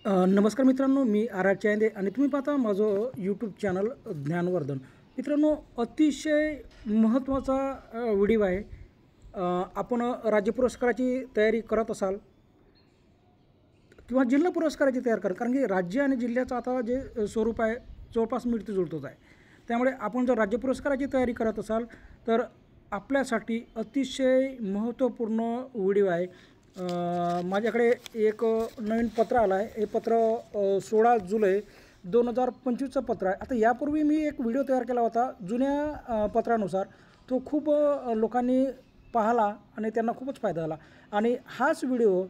नमस्कार मित्रांनो, मी R R Chande आणि तुम्ही पाहता माझं यूट्यूब चॅनल ज्ञानवर्धन. मित्रांनो, अतिशय महत्त्वाचा व्हिडिओ आहे. आपण राज्य पुरस्काराची तयारी करत असाल किंवा जिल्हा पुरस्काराची तयारी कारण की राज्य आणि जिल्ह्याचं आता जे स्वरूप आहे जवळपास मिळतं-जुळतंच आहे. त्यामुळे आपण जर राज्य पुरस्काराची तयारी करत असाल तर आपल्यासाठी अतिशय महत्त्वपूर्ण व्हिडिओ आहे. माझ्याकडे एक नवीन पत्र आलं आहे. हे पत्र 16 जुलै 2025चं पत्र आहे. आता यापूर्वी मी एक व्हिडिओ तयार केला होता जुन्या पत्रानुसार. तो खूप लोकांनी पाहिला आणि त्यांना खूपच फायदा झाला. आणि हाच व्हिडिओ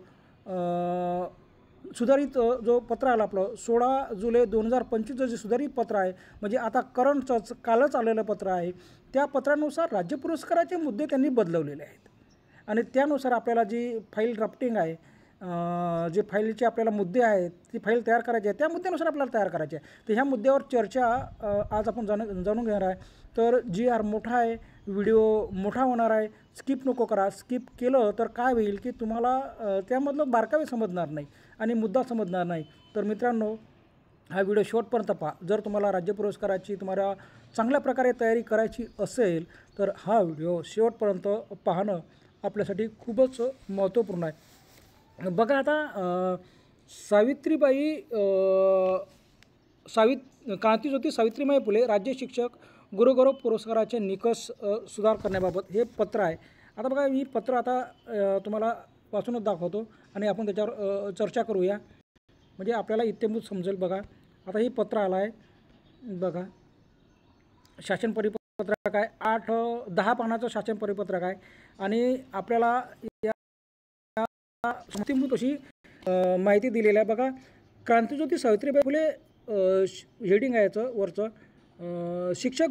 सुधारित जो पत्र आलं आपलं 16 जुलै 2025चं जे सुधारित पत्र आहे, म्हणजे आता करंटच कालच आलेलं पत्र आहे, त्या पत्रानुसार राज्य पुरस्काराचे मुद्दे त्यांनी बदलवलेले आहेत. आणि त्यानुसार आपल्याला जी फाईल ड्राफ्टिंग आहे, जे फाईलचे आपल्याला मुद्दे आहेत, ती फाईल तयार करायची आहे, त्या मुद्द्यानुसार आपल्याला तयार करायची आहे. तर ह्या मुद्द्यावर चर्चा आज आपण जाणून घेणार आहे. तर GR मोठा आहे, व्हिडिओ मोठा होणार आहे, स्किप नको करा. स्किप केलं तर काय होईल की तुम्हाला त्यामधलं बारकावे समजणार नाही आणि मुद्दा समजणार नाही. तर मित्रांनो, हा व्हिडिओ शेवटपर्यंत पहा. जर तुम्हाला राज्य पुरस्काराची तुम्हाला चांगल्या प्रकारे तयारी करायची असेल तर हा व्हिडिओ शेवटपर्यंत पाहणं आपल्यासाठी खूपच महत्त्वपूर्ण आहे. बघा, आता क्रांतिज्योती सावित्रीबाई फुले राज्य शिक्षक गुरुगौरव पुरस्काराचे निकष सुधार करण्याबाबत हे पत्र आहे. आता बघा, ही पत्र आता तुम्हाला वाचूनच दाखवतो आणि आपण त्याच्यावर चर्चा करूया, म्हणजे आपल्याला इत्थंभूत समजेल. बघा, आता ही पत्र आलं आहे. बघा, शासन परिपत्रक आहे, 10 पानाचं शासन परिपत्रक आहे आणि आपल्याला या इत्थंभूत अशी माहिती दिलेली आहे. बघा, क्रांतिज्योती सावित्रीबाई फुले हेडिंग आहे याचं वरचं, शिक्षक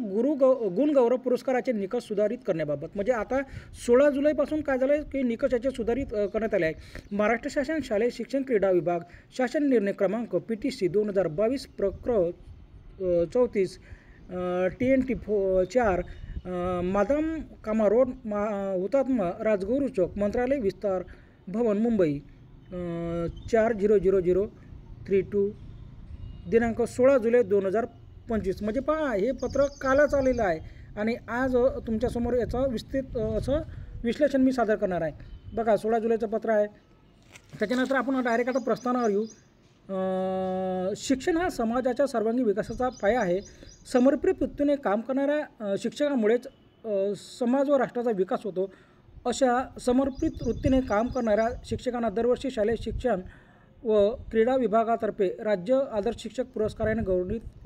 गुणगौरव पुरस्काराचे निकष सुधारित करण्याबाबत. म्हणजे आता 16 जुलैपासून काय झालं आहे की निकष याचे सुधारित करण्यात आले आहे. महाराष्ट्र शासन शालेय शिक्षण क्रीडा विभाग शासन निर्णय क्रमांक PTC 2022 प्रकरण 34 TNT 4 मादाम कामा रोड हुतात्मा राजगुरू चौक मंत्रालय विस्तार भवन मुंबई 400032 दिनांक 16 जुलै 2025. म्हणजे पहा, हे पत्र कालच आलेलं आहे आणि आज तुमच्यासमोर याचं विस्तृत असं विश्लेषण मी सादर करणार आहे. बघा, 16 जुलैचं पत्र आहे. त्याच्यानंतर आपण डायरेक्ट आता प्रस्थानावर येऊ. शिक्षण हा समाजाच्या सर्वांगीण विकासाचा पाया आहे. समर्पित वृत्तीने काम करणाऱ्या शिक्षकामुळेच समाज व राष्ट्राचा विकास होतो. अशा समर्पित वृत्तीने काम करणाऱ्या शिक्षकांना दरवर्षी शालेय शिक्षण व क्रीडा विभागातर्फे राज्य आदर्श शिक्षक पुरस्काराने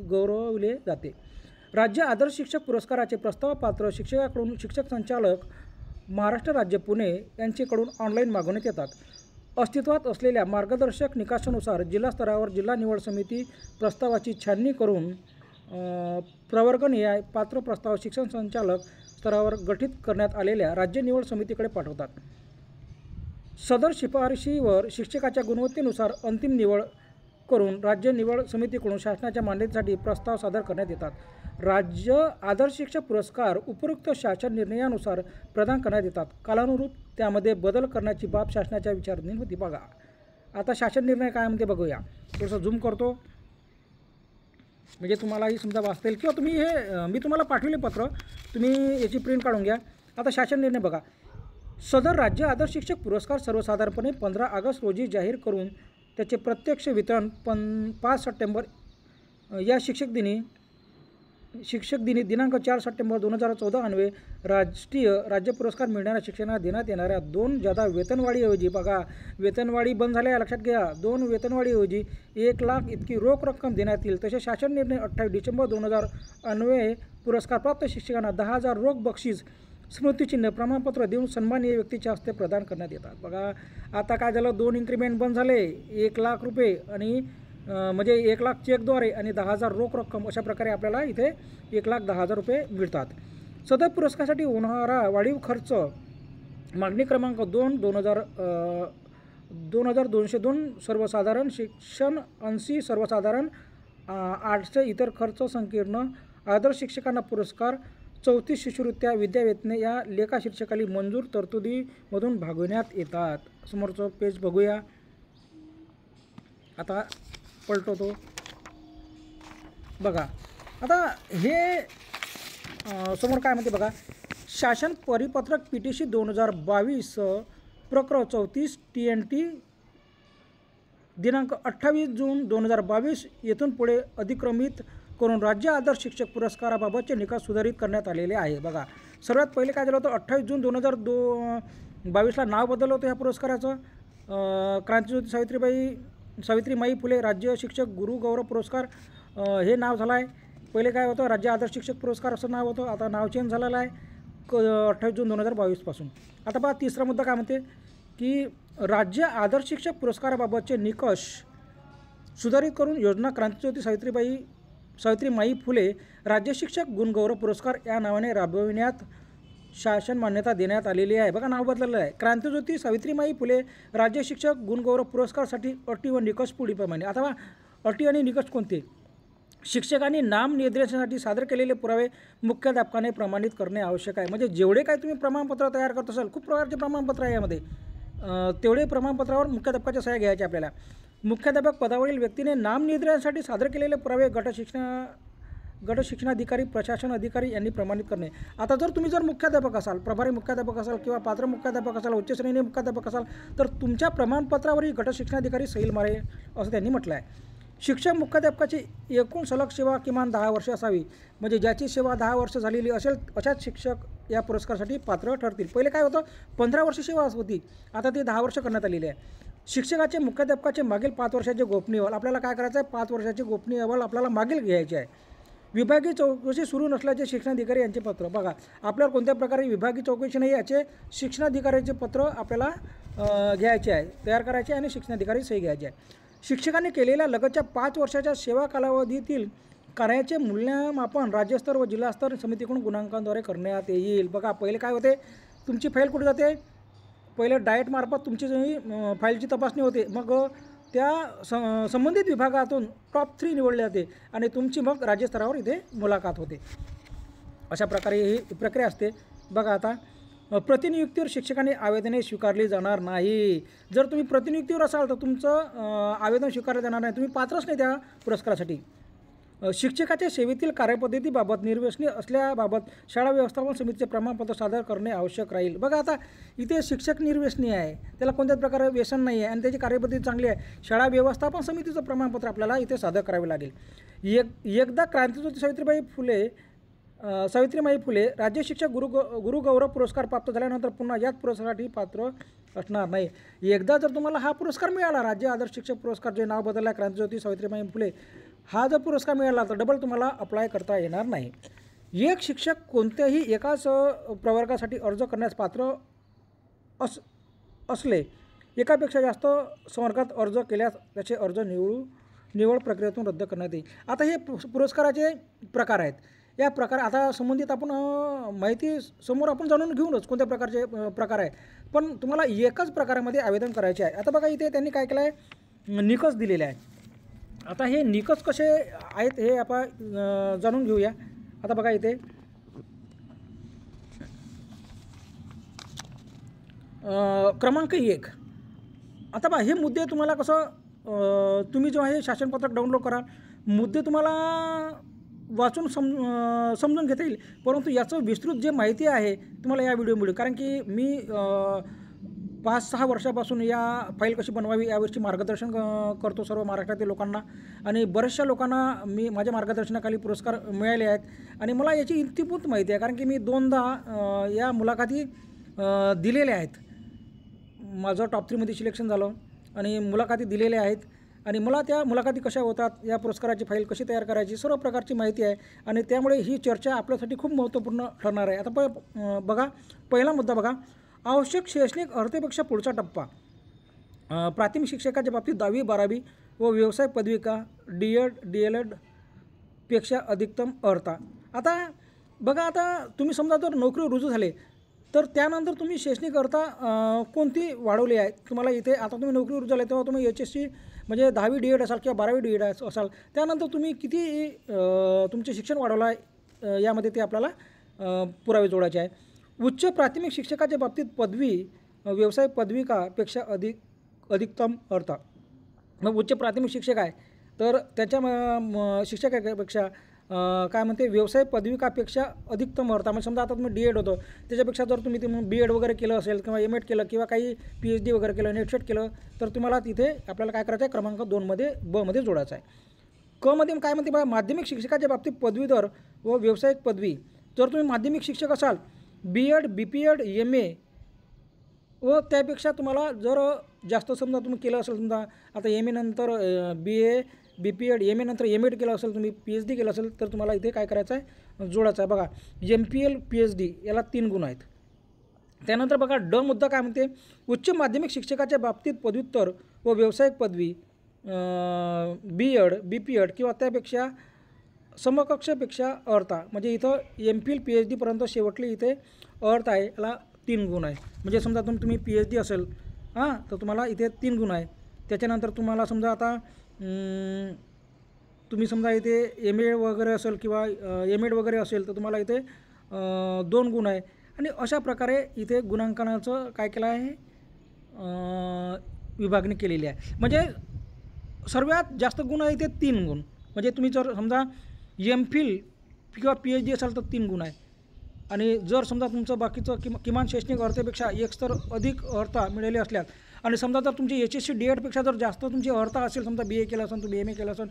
गौरवले जाते. राज्य आदर्श शिक्षक पुरस्काराचे प्रस्ताव पात्र शिक्षकाकडून शिक्षक संचालक महाराष्ट्र राज्य पुणे यांच्याकडून ऑनलाईन मागवण्यात येतात. अस्तित्वात असलेल्या मार्गदर्शक निकषानुसार जिल्हा स्तरावर जिल्हा निवड समिती प्रस्तावाची छाननी करून प्रवर्गनिहाय पात्र प्रस्ताव शिक्षण संचालक स्तरावर गठीत करण्यात आलेल्या राज्य निवड समितीकडे पाठवतात. सदर शिफारशीवर शिक्षकाच्या गुणवत्तेनुसार अंतिम निवड करून राज्य निवड समितीकडून शासनाच्या मान्यतेसाठी प्रस्ताव सादर करण्यात येतात. राज्य आदर्श शिक्षक पुरस्कार उपरोक्त शासन निर्णयानुसार प्रदान करण्यात येतात. कालानुरूप त्यामध्ये बदल करण्याची बाब शासनाच्या विचाराधीन होती. बघा, आता शासन निर्णय काय म्हणते बघूया. थोडंसं झूम करतो म्हणजे तुम्हालाही समजा वाचता येईल किंवा तुम्ही हे मी तुम्हाला पाठवले पत्र, तुम्ही याची प्रिंट काढून घ्या. आता शासन निर्णय बघा. सदर राज्य आदर्श शिक्षक पुरस्कार सर्वसाधारणपणे 15 ऑगस्ट रोजी जाहीर करून त्याचे प्रत्यक्ष वितरण 5 सप्टेंबर या शिक्षक दिनी दिनांक 4 सप्टेंबर 2014 अन्वये राष्ट्रीय राज्य पुरस्कार मिळणाऱ्या शिक्षकांना देण्यात येणाऱ्या 2 जादा वेतनवाढीऐवजी, बघा, वेतनवाढी बंद झाल्या लक्षात घ्या, 2 वेतनवाढीऐवजी 1 लाख इतकी रोख रक्कम देण्यात येईल. तसे शासन निर्णय 28 डिसेंबर 2000 अन्वये पुरस्कारप्राप्त शिक्षकांना 10,000 रोख बक्षीस स्मृतिचिन्ह प्रमाणपत्र देऊन सन्माननीय व्यक्तीच्या हस्ते प्रदान करण्यात येतात. बघा, आता काय झालं, 2 इन्क्रीमेंट बंद झाले. 1 लाख रुपये आणि म्हणजे 1 लाख चेकद्वारे आणि 10,000 रोख रक्कम, अशा प्रकारे आपल्याला इथे 1,10,000 रुपये मिळतात. सदर पुरस्कारासाठी होणारा वाढीव खर्च मागणी क्रमांक 2202 सर्वसाधारण शिक्षण 80 सर्वसाधारण 800 इतर खर्च संकीर्ण आदर्श शिक्षकांना पुरस्कार 34 शिष्यवृत्त्या विद्यावेतने या लेखाशीर्षकाली मंजूर तरतुदीमधून भागवण्यात येतात. समोरचं पेज बघूया. आता पलटवतो बघा. आता हे समोर काय म्हणते बघा, शासन परिपत्रक PTC 2022 प्रकरण 34 TNT दिनांक 28 जून 2022 येथून पुढे अधिक्रमित करून राज्य आदर्श शिक्षक पुरस्काराबाबतचे निकाल सुधारित करण्यात आलेले आहे. बघा, सर्वात पहिले काय झालं होतं, 28 जून 2022ला नाव बदललं होतं ह्या पुरस्काराचं. क्रांतिज्योती सावित्रीमाई फुले राज्य शिक्षक गुरु गौरव पुरस्कार हे नाव झालं आहे. पहिले काय होतं, राज्य आदर्श शिक्षक पुरस्कार असं नाव होतं, आता नाव चेंज झालेलं आहे 28 जून 2022 पासून. आता पहा तिसरा मुद्दा काय म्हणते की राज्य आदर्श शिक्षक पुरस्काराबाबतचे निकष सुधारित करून योजना क्रांतिज्योती सावित्रीमाई फुले राज्य शिक्षक गुणगौरव पुरस्कार या नावाने राबविण्यात शासन मान्यता देण्यात आलेली आहे. बघा, नाव बदललेलं आहे. क्रांतिज्योती सावित्रीमाई फुले राज्य शिक्षक गुणगौरव पुरस्कारसाठी अटी व निकष पुढीलप्रमाणे. आता अटी आणि निकष कोणते? शिक्षकांनी नामनिर्देशनासाठी सादर केलेले पुरावे मुख्याध्यापकाने प्रमाणित करणे आवश्यक आहे. म्हणजे जेवढे काही तुम्ही प्रमाणपत्र तयार करत असाल, खूप प्रकारचे प्रमाणपत्र आहे यामध्ये, तेवढे प्रमाणपत्रावर मुख्याध्यापकाच्या सह्या घ्यायच्या आपल्याला. मुख्याध्यापक पदावरील व्यक्तीने नामनिर्देशनासाठी सादर केलेले पुरावे गट शिक्षणाधिकारी प्रशासन अधिकारी यांनी प्रमाणित करणे. आता जर मुख्याध्यापक असाल, प्रभारी मुख्याध्यापक असाल किंवा पात्र मुख्याध्यापक असाल, उच्च श्रेणी मुख्याध्यापक असाल, तर तुमच्या प्रमाणपत्रावरही गट शिक्षणाधिकारी सही मारेल असं त्यांनी म्हटलं आहे. शिक्षक मुख्याध्यापकाची एकूण सलग सेवा किमान 10 वर्ष असावी. म्हणजे ज्याची सेवा 10 वर्ष झालेली असेल अशाच शिक्षक या पुरस्कारासाठी पात्र ठरतील. पहिले काय होतं, 15 वर्ष सेवा होती, आता ते 10 वर्ष करण्यात आलेली आहे. शिक्षकाचे मुख्याध्यापकाचे मागील 5 वर्षाचे गोपनीय अहवाल आपल्याला काय करायचं आहे, 5 वर्षाचे गोपनीय अहवाल आपल्याला मागील घ्यायचे आहे. विभागीय चौकशी सुरू नसल्याचे शिक्षणाधिकारी यांचे पत्र. बघा, आपल्याला कोणत्या प्रकारे विभागीय चौकशी नाही याचे शिक्षणाधिकाऱ्यांचे पत्र आपल्याला घ्यायचे आहे, तयार करायचे आणि शिक्षणाधिकारी सही घ्यायचे आहे. शिक्षकांनी केलेल्या लगतच्या 5 वर्षाच्या सेवा कालावधीतील कार्याचे मूल्यमापन राज्यस्तर व जिल्हास्तर समितीकडून गुणांकांद्वारे करण्यात येईल. बघा, पहिले काय होते, तुमची फाईल कुठे जाते, पहिले डाएटमार्फत तुमची फाईलची तपासणी होते, मग त्या संबंधित विभागातून टॉप 3 निवडले जाते आणि तुमची मग राज्यस्तरावर इथे मुलाखत होते. अशा प्रकारे ही प्रक्रिया असते. बघा, आता प्रतिनियुक्तीवर शिक्षकांनी आवेदने स्वीकारली जाणार नाही. जर तुम्ही प्रतिनियुक्तीवर असाल तर तुमचं आवेदन स्वीकारलं जाणार नाही, तुम्ही पात्रच नाही त्या पुरस्कारासाठी. शिक्षकाच्या सेवेतील कार्यपद्धतीबाबत निर्व्यसनी असल्याबाबत शाळा व्यवस्थापन समितीचे प्रमाणपत्र सादर करणे आवश्यक राहील. बघा, आता इथे शिक्षक निर्व्यसनी आहे, त्याला कोणत्याच प्रकारे व्यसन नाही आहे आणि त्याची कार्यपद्धती चांगली आहे, शाळा व्यवस्थापन समितीचं प्रमाणपत्र आपल्याला इथे सादर करावे लागेल. एकदा क्रांतिज्योती सावित्रीमाई फुले राज्य शिक्षक गुरुगौरव पुरस्कार प्राप्त झाल्यानंतर पुन्हा याच पुरस्कारासाठी पात्र असणार नाही. एकदा जर तुम्हाला हा पुरस्कार मिळाला, राज्य आदर्श शिक्षक पुरस्कार, जे नाव बदलला क्रांतिज्योती सावित्रीमाई फुले, हा जर पुरस्कार मिळाला तर डबल तुम्हाला अप्लाय करता येणार नाही. एक शिक्षक कोणत्याही एकाच प्रवर्गासाठी अर्ज करण्यास पात्र असले एकापेक्षा जास्त संवर्गात अर्ज केल्यास त्याचे अर्ज निवड प्रक्रियेतून रद्द करण्यात येईल. आता हे पुरस्काराचे प्रकार आहेत. या प्रकार आता संबंधित आपण माहिती समोर आपण जाणून घेऊनच कोणत्या प्रकारचे प्रकार आहे, पण तुम्हाला एकाच प्रकारामध्ये आवेदन करायचे आहे. आता बघा, इथे त्यांनी काय केलं आहे, निकष दिलेले आहे. आता हे निकष कसे आहेत हे आपण जाणून घेऊया. आता बघा, इथे क्रमांक 1. आता बघा, हे मुद्दे तुम्हाला कसं तुम्ही जेव्हा हे शासनपत्रक डाउनलोड कराल, मुद्दे तुम्हाला वाचून समजून घेता येईल, परंतु याचं विस्तृत जे माहिती आहे तुम्हाला या व्हिडिओमुळे, कारण की मी 5-6 वर्षापासून या फाईल कशी बनवावी यावरची मार्गदर्शन करतो सर्व महाराष्ट्रातील लोकांना, आणि बऱ्याचशा लोकांना मी माझ्या मार्गदर्शनाखाली पुरस्कार मिळाले आहेत आणि मला याची इत्थंभूत माहिती आहे, कारण की मी 2दा या मुलाखती दिलेल्या आहेत. माझं टॉप 3मध्ये सिलेक्शन झालं आणि मुलाखती दिलेल्या आहेत आणि मला त्या मुलाखती कशा होतात, या पुरस्काराची फाईल कशी तयार करायची, सर्व प्रकारची माहिती आहे आणि त्यामुळे ही चर्चा आपल्यासाठी खूप महत्त्वपूर्ण ठरणार आहे. आता बघा, पहिला मुद्दा बघा, आवश्यक शैक्षणिक अर्हतेपेक्षा पुढचा टप्पा. प्राथमिक शिक्षकाच्या बाबतीत 10वी 12वी व व्यवसाय पदविका D.Ed D.LED पेक्षा अधिकतम अर्हता. आता बघा, आता तुम्ही समजा जर नोकरी रुजू झाले तर त्यानंतर तुम्ही शैक्षणिक अर्हता कोणती वाढवली आहे तुम्हाला इथे. आता तुम्ही नोकरी रुजू झाले तेव्हा तुम्ही HSC म्हणजे 10वी D.Ed असाल किंवा 12वी D.Ed असाल, त्यानंतर तुम्ही किती तुमचे शिक्षण वाढवलं आहे यामध्ये ते आपल्याला पुरावे जोडायचे आहे. उच्च प्राथमिक शिक्षकाच्या बाबतीत पदवी व्यवसाय पदविकापेक्षा अधिकतम अर्हता. मग उच्च प्राथमिक शिक्षक आहे, तर त्याच्या शिक्षकापेक्षा काय म्हणते व्यवसाय पदविकापेक्षा अधिकतम अर्हता, म्हणजे समजा आता तुम्ही डी एड होतं त्याच्यापेक्षा जर तुम्ही बी एड वगैरे केलं असेल किंवा एम एड केलं किंवा काही PhD वगैरे केलं, नेटसेट केलं, तर तुम्हाला तिथे आपल्याला काय करायचं आहे, क्रमांक 2मध्ये मध्ये जोडायचं आहे. मध्ये काय म्हणते बघा, माध्यमिक शिक्षकाच्या बाबतीत पदवीधर व व्यावसायिक पदवी, जर तुम्ही माध्यमिक शिक्षक असाल BEd BPEd MA व त्यापेक्षा तुम्हाला जर जास्त समजा तुम्ही केलं असेल, समजा आता MA नंतर BA BPEd MA नंतर MEd केलं असेल, तुम्ही PhD केलं असेल, तर तुम्हाला इथे काय करायचं आहे, जोडायचं आहे. बघा MPhil PhD याला 3 गुण आहेत. त्यानंतर बघा मुद्दा काय म्हणते, उच्च माध्यमिक शिक्षकाच्या बाबतीत पदव्युत्तर व व्यावसायिक पदवी BEd BPEd किंवा त्यापेक्षा समकक्षपेक्षा अर्हता, म्हणजे इथं MPhil PhD पर्यंत शेवटली इथे अर्हता आहे, याला 3 गुण आहे. म्हणजे समजा तुम्ही PhD असेल तर तुम्हाला इथे 3 गुण आहे. त्याच्यानंतर तुम्हाला समजा आता तुम्ही समजा इथे MA वगैरे असेल किंवा MEd वगैरे असेल तर तुम्हाला इथे 2 गुण आहे. आणि अशा प्रकारे इथे गुणांकनाचं काय केलं आहे, विभागणी केलेली आहे. म्हणजे सर्वात जास्त गुण आहे इथे 3 गुण. म्हणजे तुम्ही जर समजा MPhil किंवा PhD असाल तर 3 गुण आहे. आणि जर समजा तुमचं बाकीचं किमान शैक्षणिक अर्हतेपेक्षा एक स्तर अधिक अर्हता मिळाली असल्यास, आणि समजा जर तुमची HSC DED पेक्षा जर जास्त तुमची अर्हता असेल, समजा BA केलं असेल, तुम्ही MA केलं असेल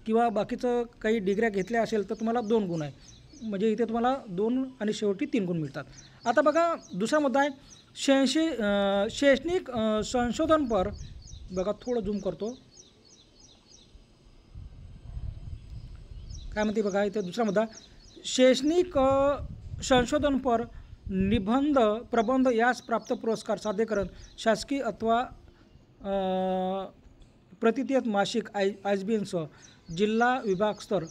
किंवा बाकीचं काही डिग्र्या घेतल्या असेल, तर तुम्हाला 2 गुण आहे. म्हणजे इथे तुम्हाला 2 आणि शेवटी 3 गुण मिळतात. आता बघा दुसरा मुद्दा आहे शैक्षणिक संशोधनपर. बघा थोडं झूम करतो, काय म्हणते बघा इथे दुसरा मुद्दा, शैक्षणिक संशोधनपर निबंध प्रबंध यास प्राप्त पुरस्कार सादरीकरण शासकीय अथवा प्रतिनियत मासिक ISBN सह जिल्हा विभाग स्तर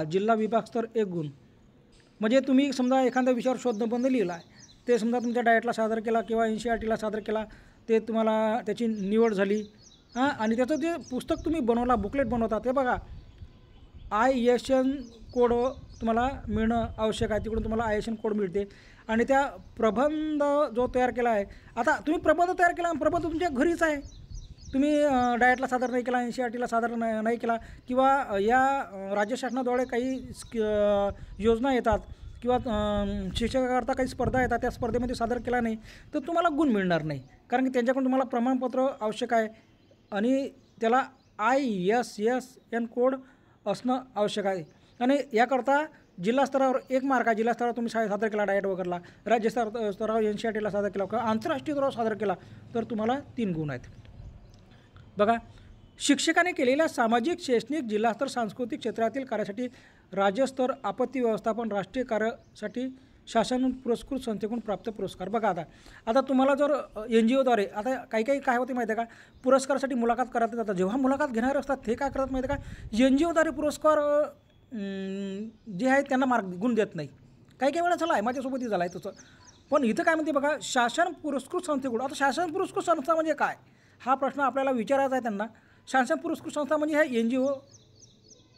जिल्हा विभाग स्तर 1 गुण. म्हणजे तुम्ही समजा एखाद्या विषयावर शोधनिबंध लिहिला आहे, ते समजा तुमच्या डाएटला सादर केला किंवा NCERTला सादर केला, ते तुम्हाला त्याची निवड झाली आणि त्याचं जे पुस्तक तुम्ही बनवला, बुकलेट बनवता, ते बघा ISN कोड तुम्हाला मिळणं आवश्यक आहे. तिकडून तुम्हाला ISN कोड मिळते. आणि त्या प्रबंध जो तयार केला आहे, आता तुम्ही प्रबंध तयार केला, प्रबंध तुमच्या घरीच आहे, तुम्ही डाएटला सादर नाही केला, NCERTला सादर नाही केला, किंवा या राज्य शासनाद्वारे काही योजना येतात किंवा शिक्षकाकरता काही स्पर्धा येतात, त्या स्पर्धेमध्ये सादर केला नाही तर तुम्हाला गुण मिळणार नाही. कारण की त्यांच्याकडून तुम्हाला प्रमाणपत्र आवश्यक आहे आणि त्याला ISSN कोड असणं आवश्यक आहे. आणि याकरता जिल्हा स्तरावर 1 मार्क आहे. जिल्हा स्तरावर तुम्ही सादर केला डाएट वगैरेला, राज्य स्तरावर NCERTला सादर केला किंवा आंतरराष्ट्रीय स्तरावर सादर केला तर तुम्हाला 3 गुण आहेत. बघा शिक्षकाने केलेल्या सामाजिक शैक्षणिक जिल्हास्तर सांस्कृतिक क्षेत्रातील कार्यासाठी राज्यस्तर आपत्ती व्यवस्थापन राष्ट्रीय कार्यासाठी शासन पुरस्कृत संस्थेकडून प्राप्त पुरस्कार. बघा आता तुम्हाला जर NGOद्वारे, आता काही काय होते माहिती आहे का, पुरस्कारासाठी मुलाखत करत जातात, जेव्हा मुलाखत घेणारे असतात ते काय करतात माहिती आहे का, NGOद्वारे पुरस्कार जे आहेत त्यांना गुण देत नाही. काही वेळा झाला आहे, माझ्यासोबतही झाला आहे तसं. पण इथं काय म्हणते बघा, शासन पुरस्कृत संस्थेकडून. आता शासन पुरस्कृत संस्था म्हणजे काय, हा प्रश्न आपल्याला विचारायचा आहे त्यांना. शासन पुरस्कृत संस्था म्हणजे हे NGO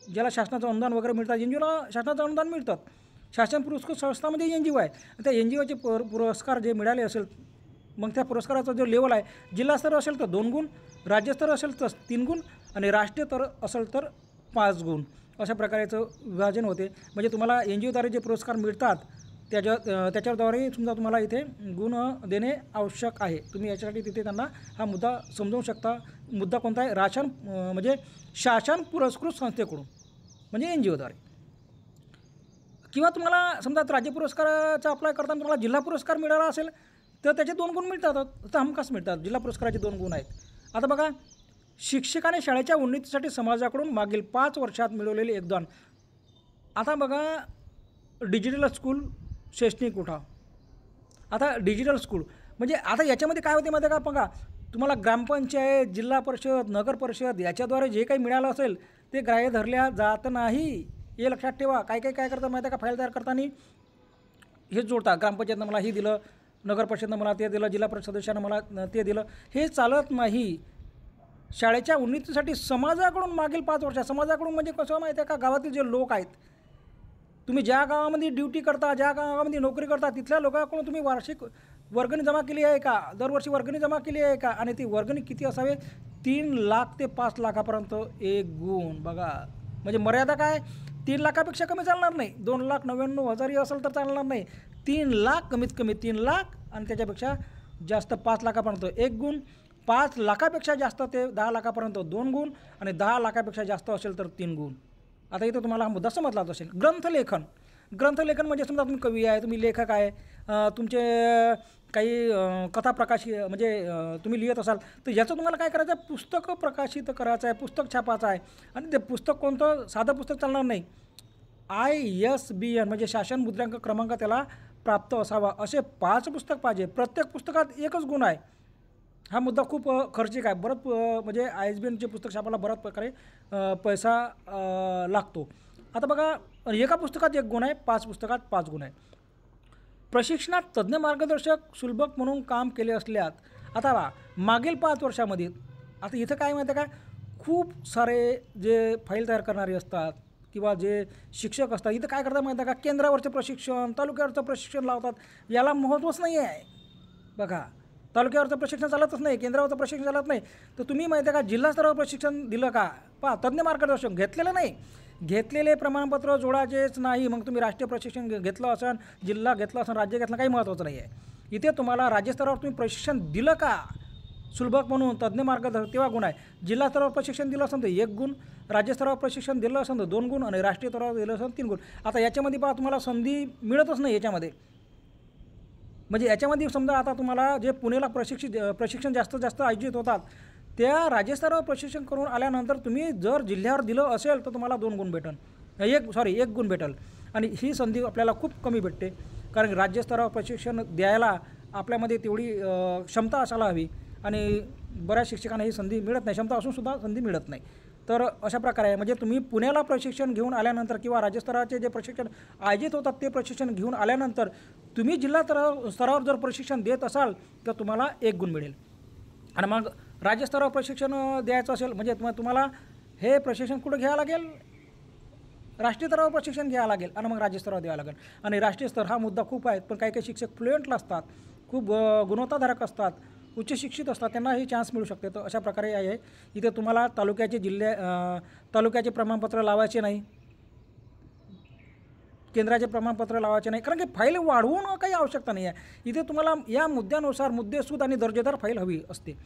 ज्याला शासनाचं अनुदान वगैरे मिळतात, NGOला शासनाचं अनुदान मिळतात. शासन पुरस्कृत संस्था म्हणजे NGO आहे. त्या NGOचे पुरस्कार जे मिळाले असेल, मग त्या पुरस्काराचा जो लेवल आहे, जिल्हास्तर असेल तर 2 गुण, राज्यस्तर असेल तर 3 गुण आणि राष्ट्रीय स्तर असेल तर 5 गुण. अशा प्रकारचं विभाजन होते. म्हणजे तुम्हाला NGOद्वारे जे पुरस्कार मिळतात त्याच्याद्वारे समजा तुम्हाला इथे गुण देणे आवश्यक आहे. तुम्ही याच्यासाठी तिथे त्यांना हा मुद्दा समजावू शकता. मुद्दा कोणता आहे, म्हणजे शासन पुरस्कृत संस्थेकडून म्हणजे NGOद्वारे. किंवा तुम्हाला समजा राज्य पुरस्काराचा अप्लाय करताना तुम्हाला जिल्हा पुरस्कार मिळाला असेल तर त्याचे 2 गुण मिळतात, तर हमखास मिळतात. जिल्हा पुरस्काराचे 2 गुण आहेत. आता बघा शिक्षकाने शाळेच्या उन्नतीसाठी समाजाकडून मागील 5 वर्षात मिळवलेले योगदान. आता बघा डिजिटल स्कूल शैक्षणिक उठाव. आता डिजिटल स्कूल म्हणजे आता याच्यामध्ये काय होते माहिती आहे का, बघा तुम्हाला ग्रामपंचायत, जिल्हा परिषद, नगर परिषद याच्याद्वारे जे काही मिळालं असेल ते ग्राह्य धरल्या जात नाही, हे लक्षात ठेवा. काय करतात माहिती आहे का, फाईल तयार करताना हेच जोडतात, ग्रामपंचायतनं मला हे दिलं, नगर परिषदनं मला ते दिलं, जिल्हा परिषद सदस्यानं मला ते दिलं, हे चालत नाही. शाळेच्या उन्नतीसाठी समाजाकडून मागील 5 वर्षात, समाजाकडून म्हणजे कसं माहिती आहे का, गावातील जे लोक आहेत, तुम्ही ज्या गावामध्ये ड्युटी करता, ज्या गावामध्ये नोकरी करता, तिथल्या लोकांकडून तुम्ही वार्षिक वर्गणी जमा केली आहे का, दरवर्षी वर्गणी जमा केली आहे का, आणि ती वर्गणी किती असावे, 3 लाख ते 5 लाखापर्यंत 1 गुण. बघा म्हणजे मर्यादा काय, 3 लाखापेक्षा कमी चालणार नाही, 2,99,000 असेल तर चालणार नाही, 3 लाख कमीत कमी 3 लाख, आणि त्याच्यापेक्षा जास्त 5 लाखापर्यंत 1 गुण, 5 लाखापेक्षा जास्त ते 10 लाखापर्यंत 2 गुण, आणि 10 लाखापेक्षा जास्त असेल तर 3 गुण. आता इथं तुम्हाला हा मुद्दा समजलाच असेल. ग्रंथलेखन, ग्रंथलेखन म्हणजे समजा तुम्ही कवी आहे, तुम्ही लेखक आहे, तुमचे काही कथा प्रकाशित म्हणजे तुम्ही लिहित असाल, तर याचं तुम्हाला काय करायचं आहे, पुस्तकं प्रकाशित करायचं आहे, पुस्तक छापायचं आहे. आणि ते पुस्तक कोणतं, साधं पुस्तक चालणार नाही, ISBN म्हणजे शासन मुद्रांक क्रमांक त्याला प्राप्त असावा, असे 5 पुस्तक पाहिजे. प्रत्येक पुस्तकात 1च गुण आहे. हा मुद्दा खूप खर्चिक आहे, बरंच म्हणजे ISBNचे पुस्तक छापायला बऱ्याच प्रकारे पैसा लागतो. आता बघा, एका पुस्तकात 1 गुण आहे, 5 पुस्तकात 5 गुण आहे. प्रशिक्षणात तज्ज्ञ मार्गदर्शक सुलभक म्हणून काम केले असल्यात. आता बा मागील 5 वर्षामध्ये, आता इथं काय माहिती आहे का, खूप सारे जे फाईल तयार करणारे असतात किंवा जे शिक्षक असतात, इथं काय करतात माहिती आहे का, केंद्रावरचं प्रशिक्षण, तालुक्यावरचं प्रशिक्षण लावतात. याला महत्त्वच नाही आहे. बघा, तालुक्यावरचं प्रशिक्षण चालतच नाही, केंद्रावरचं प्रशिक्षण चालत नाही, तर तुम्ही माहिती आहे का जिल्हा स्तरावर प्रशिक्षण दिलं का, पहा तज्ज्ञ मार्गदर्शक घेतलेलं नाही, घेतलेले प्रमाणपत्र जोडायचेच नाही. मग तुम्ही राष्ट्रीय प्रशिक्षण घेतलं असेल, जिल्हा घेतला असेल, राज्य घेतलं, काही महत्त्वाचं नाही आहे. इथे तुम्हाला राज्यस्तरावर तुम्ही प्रशिक्षण दिलं का सुलभक म्हणून तज्ज्ञ मार्गदर्शक, तेव्हा गुण आहे. जिल्हा स्तरावर प्रशिक्षण दिलं असेल तर 1 गुण, राज्यस्तरावर प्रशिक्षण दिलं असेल तर 2 गुण, आणि राष्ट्रीय स्तरावर दिलं असेल 3 गुण. आता याच्यामध्ये पहा तुम्हाला संधी मिळतच नाही याच्यामध्ये. म्हणजे याच्यामध्ये समजा आता तुम्हाला जे पुण्याला प्रशिक्षण जास्तीत जास्त आयोजित होतात, त्या राज्यस्तरावर प्रशिक्षण करून आल्यानंतर तुम्ही जर जिल्ह्यावर दिलं असेल तर तुम्हाला 2 गुण भेटन, 1 गुण भेटेल. आणि ही संधी आपल्याला खूप कमी भेटते, कारण राज्यस्तरावर प्रशिक्षण द्यायला आपल्यामध्ये तेवढी क्षमता असायला हवी, आणि बऱ्याच शिक्षकांना ही संधी मिळत नाही, क्षमता असूनसुद्धा संधी मिळत नाही. तर अशा प्रकारे आहे. म्हणजे तुम्ही पुण्याला प्रशिक्षण घेऊन आल्यानंतर किंवा राज्यस्तराचे जे प्रशिक्षण आयोजित होतात ते प्रशिक्षण घेऊन आल्यानंतर तुम्ही जिल्हा स्तरावर जर प्रशिक्षण देत असाल तर तुम्हाला 1 गुण मिळेल. आणि मग राज्यस्तरावर प्रशिक्षण द्यायचं असेल म्हणजे तुम्हाला हे प्रशिक्षण कुठं घ्यावं लागेल, राष्ट्रीय स्तरावर प्रशिक्षण घ्यावं लागेल, आणि मग राज्यस्तरावर द्यावं लागेल. आणि राष्ट्रीय स्तर हा मुद्दा खूप आहे, पण काही काही शिक्षक फ्लुएंटला असतात, खूप गुणवत्ताधारक असतात, उच्च शिक्षित असतात, त्यांना हे चान्स मिळू शकते. तर अशा प्रकारे आहे. इथे तुम्हाला तालुक्याचे प्रमाणपत्र लावायचे नाही, केंद्राचे प्रमाणपत्र लावायचे नाही, कारण की फाईल वाढवून काही आवश्यकता नाही आहे. इथे तुम्हाला या मुद्द्यानुसार मुद्देसूद आणि दर्जेदार फाईल हवी असते.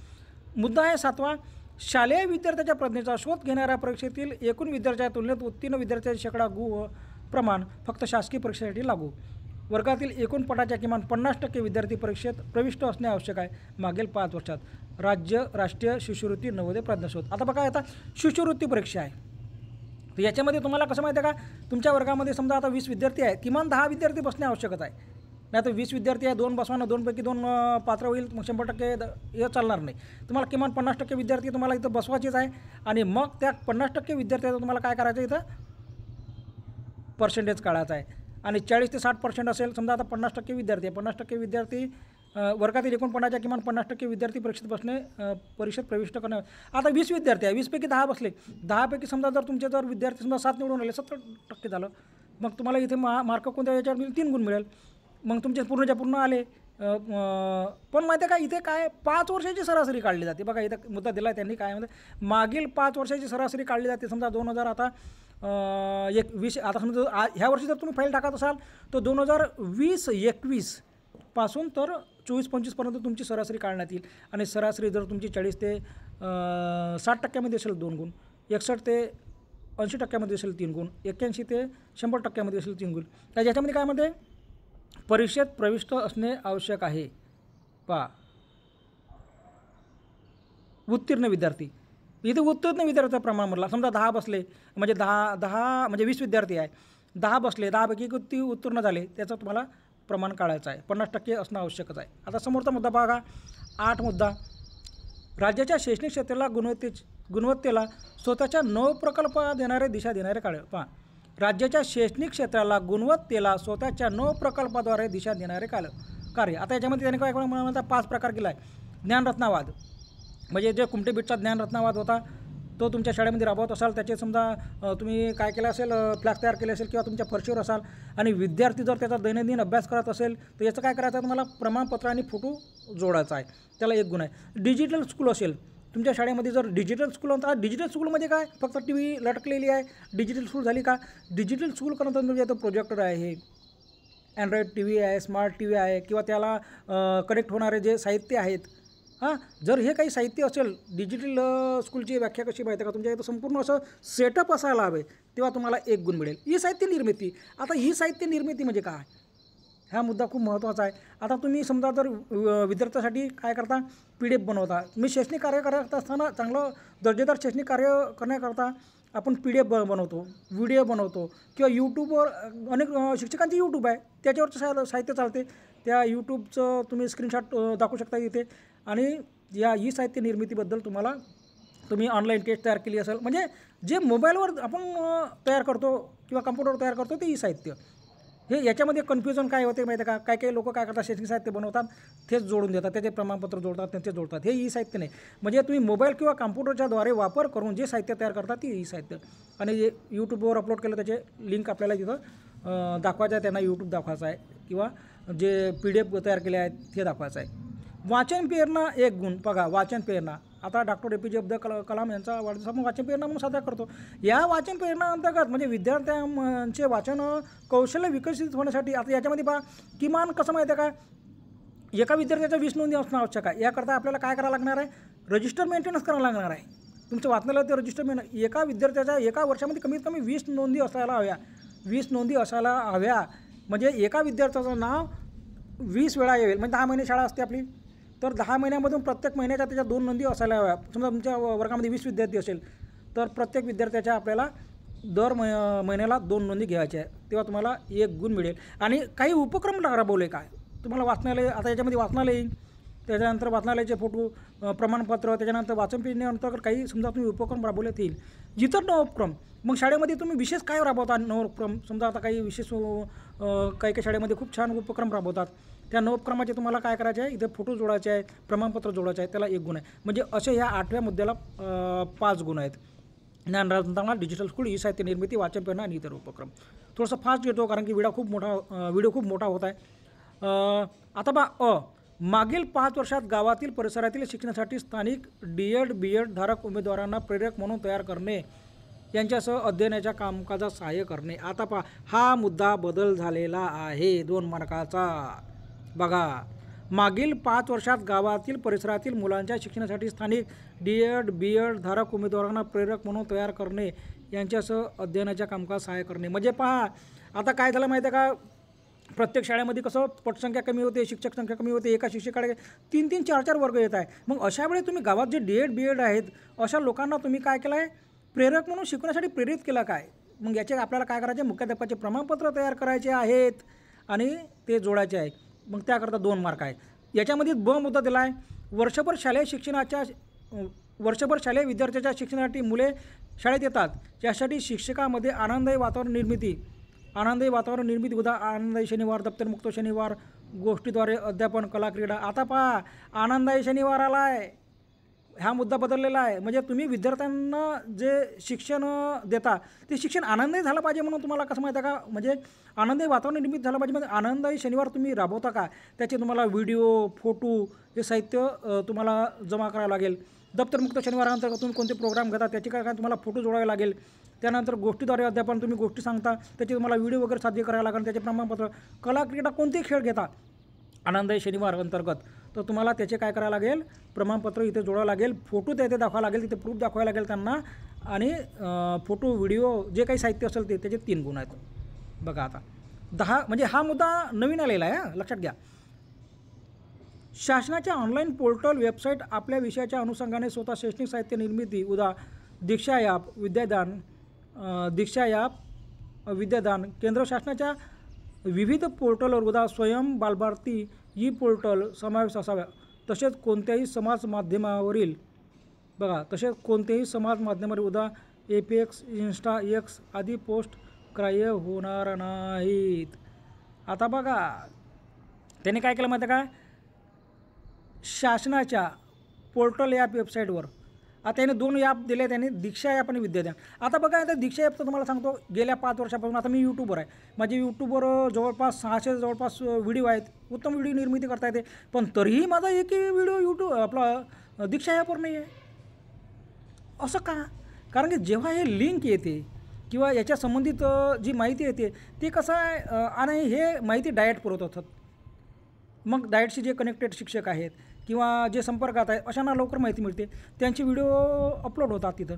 मुद्दा आहे 7वा, शालेय विद्यार्थ्याच्या प्रज्ञेचा शोध घेणाऱ्या परीक्षेतील एकूण विद्यार्थ्याच्या तुलनेत उत्तीर्ण विद्यार्थ्याचे शेकडा प्रमाण फक्त शासकीय परीक्षेसाठी लागू. वर्गातील एकूण पटाच्या किमान 50% विद्यार्थी परीक्षेत प्रविष्ट असणे आवश्यक आहे. मागील 5 वर्षात राष्ट्रीय शिष्यवृत्ती नवोदय प्रज्ञाशोध. आता बघा, आता शिष्यवृत्ती परीक्षा आहे, तर याच्यामध्ये तुम्हाला कसं माहिती आहे का, तुमच्या वर्गामध्ये समजा आता 20 विद्यार्थी आहे, किमान 10 विद्यार्थी बसणे आवश्यकच आहे. नाही तर 20 विद्यार्थी आहे, 2 बसवाना, 2 पैकी 2 पात्र होईल, मग 100% हे चालणार नाही. तुम्हाला किमान 50% विद्यार्थी तुम्हाला इथं बसवायचेच आहे. आणि मग त्या 50% विद्यार्थ्याचं तुम्हाला काय करायचं, इथं पर्सेंटेज काढायचा आहे. आणि 40 ते 60% असेल, समजा आता 50% विद्यार्थी आहे, 50% विद्यार्थी वर्गातील एकूण पटाच्या किमान 50% विद्यार्थी परीक्षेत प्रविष्ट करणे. आता 20 विद्यार्थी आहे, 20 पैकी 10 बसले, 10 पैकी समजा जर तुमचे जर विद्यार्थी समजा 7 निवडून आले, 70% झालं, मग तुम्हाला इथे मार्क कोणत्या याच्यावर मिळेल, 3 गुण मिळेल. मग तुमचे पूर्णच्या पूर्ण आले. पण माहिती आहे का, इथे काय 5 वर्षाची सरासरी काढली जाते. बघा इथं मुद्दा दिला आहे त्यांनी, काय म्हणजे मागील 5 वर्षाची सरासरी काढली जाते. समजा 2000 आता 20 आता समजा ह्या वर्षी जर तुम्ही फाईल टाकत असाल तर 2020-21 पासून तर 24-25पर्यंत तुमची सरासरी काढण्यात येईल. आणि सरासरी जर तुमची 40 ते 60% असेल 2 गुण, 61 ते 80% असेल 3 गुण, 81 ते 100% असेल 3 गुण. तर याच्यामध्ये काय म्हणते, परीक्षेत प्रविष्ट असणे आवश्यक आहे. पहा, उत्तीर्ण विद्यार्थी, इथे उत्तीर्ण विद्यार्थ्याचं प्रमाण म्हटलं, समजा 10 बसले म्हणजे 10 म्हणजे 20 विद्यार्थी आहे, 10 बसले, 10 पैकी किती उत्तीर्ण झाले त्याचं तुम्हाला प्रमाण काढायचं आहे. 50% असणं आवश्यकच आहे. आता समोरचा मुद्दा बघा, 8 मुद्दा, राज्याच्या शैक्षणिक क्षेत्राला गुणवत्तेला स्वतःच्या नवप्रकल्प दिशा देणारे कार्य. पहा, राज्याच्या शैक्षणिक क्षेत्राला गुणवत्तेला स्वतःच्या नवप्रकल्पाद्वारे दिशा देणारे कार्य. आता याच्यामध्ये त्याने काय म्हणतात, 5 प्रकार केला आहे. ज्ञानरत्नावाद म्हणजे जे कुमठे बीटचा ज्ञानरत्नावाद होता, तो तुमच्या शाळेमध्ये राबवत असाल त्याचे समजा तुम्ही काय केलं असेल, फ्लॅग तयार केले असेल किंवा तुमच्या फरशीवर असाल आणि विद्यार्थी जर त्याचा दैनंदिन अभ्यास करत असेल तर याचं काय करायचं आहे, तुम्हाला प्रमाणपत्र आणि फोटो जोडायचा आहे, त्याला एक गुण आहे. डिजिटल स्कूल असेल तुमच्या शाळेमध्ये, जर डिजिटल स्कूल होता, डिजिटल स्कूलमध्ये काय फक्त TV लटकलेली आहे, डिजिटल स्कूल झाली का? डिजिटल स्कूल करत म्हणजे तो प्रोजेक्टर आहे, अँड्रॉइड TV आहे, स्मार्ट TV आहे किंवा त्याला कनेक्ट होणारे जे साहित्य आहेत. जर हे काही साहित्य असेल, डिजिटल स्कूलची व्याख्या कशी माहिती आहे का, तुमच्या इथं संपूर्ण असं सेटअप असायला हवे, तेव्हा तुम्हाला एक गुण मिळेल. ही साहित्य निर्मिती. आता ही साहित्य निर्मिती म्हणजे काय, हा मुद्दा खूप महत्त्वाचा आहे. आता तुम्ही समजा जर विद्यार्थ्यासाठी काय करता, PDF बनवता. मी शैक्षणिक कार्य करत असताना चांगलं दर्जेदार शैक्षणिक कार्य करण्याकरता आपण PDF बनवतो, व्हिडिओ बनवतो किंवा यूट्यूबवर अनेक शिक्षकांचे यूट्यूब आहे, त्याच्यावरचं साहित्य चालते. त्या यूट्यूबचं तुम्ही स्क्रीनशॉट दाखवू शकता इथे. आणि या ई साहित्य निर्मितीबद्दल तुम्ही ऑनलाईन टेस्ट तयार केली असेल, म्हणजे जे मोबाईलवर आपण तयार करतो किंवा कम्प्युटरवर तयार करतो ते ई साहित्य. हे याच्यामध्ये कन्फ्युजन काय होते माहिती आहे का, काही लोक काय करतात, शैक्षणिक साहित्य बनवतात तेच जोडून देतात, त्याचे प्रमाणपत्र जोडतात, त्यांचे जोडतात. हे ई साहित्य नाही. म्हणजे तुम्ही मोबाईल किंवा कम्प्युटरच्याद्वारे वापर करून जे साहित्य तयार करतात ते ई साहित्य. आणि जे यूट्यूबवर अपलोड केलं त्याचे लिंक आपल्याला तिथं दाखवायचं आहे, त्यांना यूट्यूब दाखवायचं आहे किंवा जे PDF तयार केले आहेत ते दाखवायचं आहे. वाचन प्रेरणा एक गुण. बघा, वाचन प्रेरणा. आता डॉक्टर APJ अब्दुल कलाम यांचा वाढदिवस आपण वाचन प्रेरणा म्हणून साजरा करतो. या वाचन प्रेरणा अंतर्गत म्हणजे विद्यार्थ्यांचे वाचन कौशल्य विकसित होण्यासाठी आता याच्यामध्ये पहा, किमान कसं माहिती आहे का, एका विद्यार्थ्याच्या 20 नोंदी असणं आवश्यक आहे. याकरता आपल्याला काय करावं लागणार आहे, रजिस्टर मेंटेनन्स करावं लागणार आहे. तुमचं वाचनालय ते रजिस्टर एका विद्यार्थ्याच्या एका वर्षामध्ये कमीत कमी 20 नोंदी असायला हव्या. 20 नोंदी असायला हव्या म्हणजे एका विद्यार्थ्याचं नाव 20 वेळा येईल. म्हणजे 10 महिने शाळा असते आपली, तर 10 महिन्यामधून प्रत्येक महिन्याच्या त्याच्या 2 नोंदी असायला हव्या. समजा तुमच्या वर्गामध्ये 20 विद्यार्थी असेल तर प्रत्येक विद्यार्थ्याच्या आपल्याला दर महिन्याला 2 नोंदी घ्यायच्या आहे, तेव्हा तुम्हाला 1 गुण मिळेल. आणि काही उपक्रम राबवले काय तुम्हाला वाचनालय, आता याच्यामध्ये वाचनालय येईल, त्याच्यानंतर वाचनालयाचे फोटो, प्रमाणपत्र, त्याच्यानंतर वाचन प्रेरणेअंतर्गत काही समजा तुम्ही उपक्रम राबवलेत येईल. इतर नवोपक्रम, मग शाळेमध्ये तुम्ही विशेष काय राबवता नवोपक्रम, समजा आता काही विशेष काही शाळेमध्ये खूप छान उपक्रम राबवतात, त्या नवोपक्रमाचे तुम्हाला काय करायचे आहे, इथे फोटो जोडायचे आहेत, प्रमाणपत्र जोडायचे आहे, त्याला 1 गुण आहे. म्हणजे असे ह्या 8व्या मुद्द्याला 5 गुण आहेत. ज्ञानरत्ना, डिजिटल स्कूल, ई साहित्य निर्मिती, वाचन प्रेरणा आणि इतर उपक्रम. थोडंसं फास्ट घेतो कारण की व्हिडिओ खूप मोठा होत आहे. आता मागील 5 वर्षात गावातील परिसरातील शिक्षणासाठी स्थानिक DED BEd धारक उमेदवारांना प्रेरक म्हणून तयार करणे, यांच्यासह अध्ययनाच्या कामकाजात सहाय्य करणे. आता पहा, हा मुद्दा बदल झालेला आहे 2 मार्काचा. बघा, मागील 5 वर्षात गावातील परिसरातील मुलांच्या शिक्षणासाठी स्थानिक DED BEd धारक उमेदवारांना प्रेरक म्हणून तयार करणे, यांच्यासह अध्ययनाच्या कामकाज सहाय्य करणे. म्हणजे पहा, आता काय झालं माहिती आहे का, प्रत्येक शाळेमध्ये कसं पटसंख्या कमी होते, शिक्षक संख्या कमी होते, एका शिक्षकाकडे 3-3, 4-4 वर्ग येत आहे. मग अशा वेळी तुम्ही गावात जे DED BEd आहेत अशा लोकांना तुम्ही काय केलं आहे, प्रेरक म्हणून शिकवण्यासाठी प्रेरित केलं काय. मग याचे आपल्याला काय करायचे, मुख्याध्यापकाचे प्रमाणपत्र तयार करायचे आहेत आणि ते जोडायचे आहे. मग त्याकरता 2 मार्क आहेत. याच्यामध्ये मुद्दा दिला आहे, वर्षभर शालेय विद्यार्थ्याच्या शिक्षणासाठी मुले शाळेत येतात, यासाठी शिक्षकामध्ये आनंददायी वातावरण निर्मिती उदा आनंददायी शनिवार, दप्तरमुक्त शनिवार, गोष्टीद्वारे अध्यापन, कला, क्रीडा. आता पहा, आनंददायी शनिवार आला आहे, हा मुद्दा बदललेला आहे. म्हणजे तुम्ही विद्यार्थ्यांना जे शिक्षण देता ते शिक्षण आनंददायी झालं पाहिजे म्हणून तुम्हाला कसं माहिती आहे का, म्हणजे आनंददायी वातावरण निर्मित झालं पाहिजे. म्हणजे आनंददायी शनिवार तुम्ही राबवता का, त्याचे तुम्हाला व्हिडिओ, फोटो हे साहित्य तुम्हाला जमा करावं लागेल. दप्तरमुक्त शनिवारानंतर तुम्ही कोणते प्रोग्राम घेता त्याचे काय तुम्हाला फोटो जोडावे लागेल. त्यानंतर गोष्टीद्वारे अध्यापन, तुम्ही गोष्टी सांगता त्याचे तुम्हाला व्हिडिओ वगैरे साध्य करायला लागेल, त्याचे प्रमाणपत्र. कला, क्रीडा, कोणतेही खेळ घेता आनंददायी शनिवार अंतर्गत तर तुम्हाला त्याचे काय करायला लागेल, प्रमाणपत्र इथे जोडावं लागेल, फोटो तिथे दाखवावं लागेल, तिथे प्रूफ दाखवायला लागेल त्यांना. आणि फोटो, व्हिडिओ जे काही साहित्य असेल ते त्याचे 3 गुण आहेत. बघा, आता 10 म्हणजे हा मुद्दा नवीन आलेला आहे, लक्षात घ्या. शासनाच्या ऑनलाईन पोर्टल वेबसाईट आपल्या विषयाच्या अनुषंगाने स्वतः शैक्षणिक साहित्य निर्मिती उदा दीक्षा विद्यादान, केंद्र शासनाच्या विविध पोर्टलवर उदा स्वयं बालभारती ई पोर्टल समावेश असावा. तसेच कोणत्याही समाज माध्यमावरील उदा FX, Insta, X आदी पोस्ट ग्राह्य होणार नाहीत. आता बघा, त्याने काय केलं माहिती आहे का, शासनाच्या पोर्टल या वेबसाईटवर आता त्याने 2 ॲप दिले, त्याने दीक्षा ॲप आणि विद्यादान. आता बघा, आता दीक्षा ॲप तर तुम्हाला सांगतो गेल्या 5 वर्षापासून आता मी यूट्यूबर आहे. माझे यूट्यूबवर जवळपास 600 जवळपास व्हिडिओ आहेत. उत्तम व्हिडिओ निर्मिती करता येते, पण तरीही माझा एकही व्हिडिओ यूट्यूब आपला दीक्षा ॲपवर नाही आहे. असं का? कारण की जेव्हा हे लिंक येते किंवा याच्या संबंधित जी माहिती येते ती कसं आहे आणि हे माहिती डायरेक्ट पुरवत असतात. मग डायटशी जे कनेक्टेड शिक्षक आहेत किंवा जे संपर्कात आहेत अशांना लवकर माहिती मिळते. त्यांचे व्हिडिओ अपलोड होतात तिथं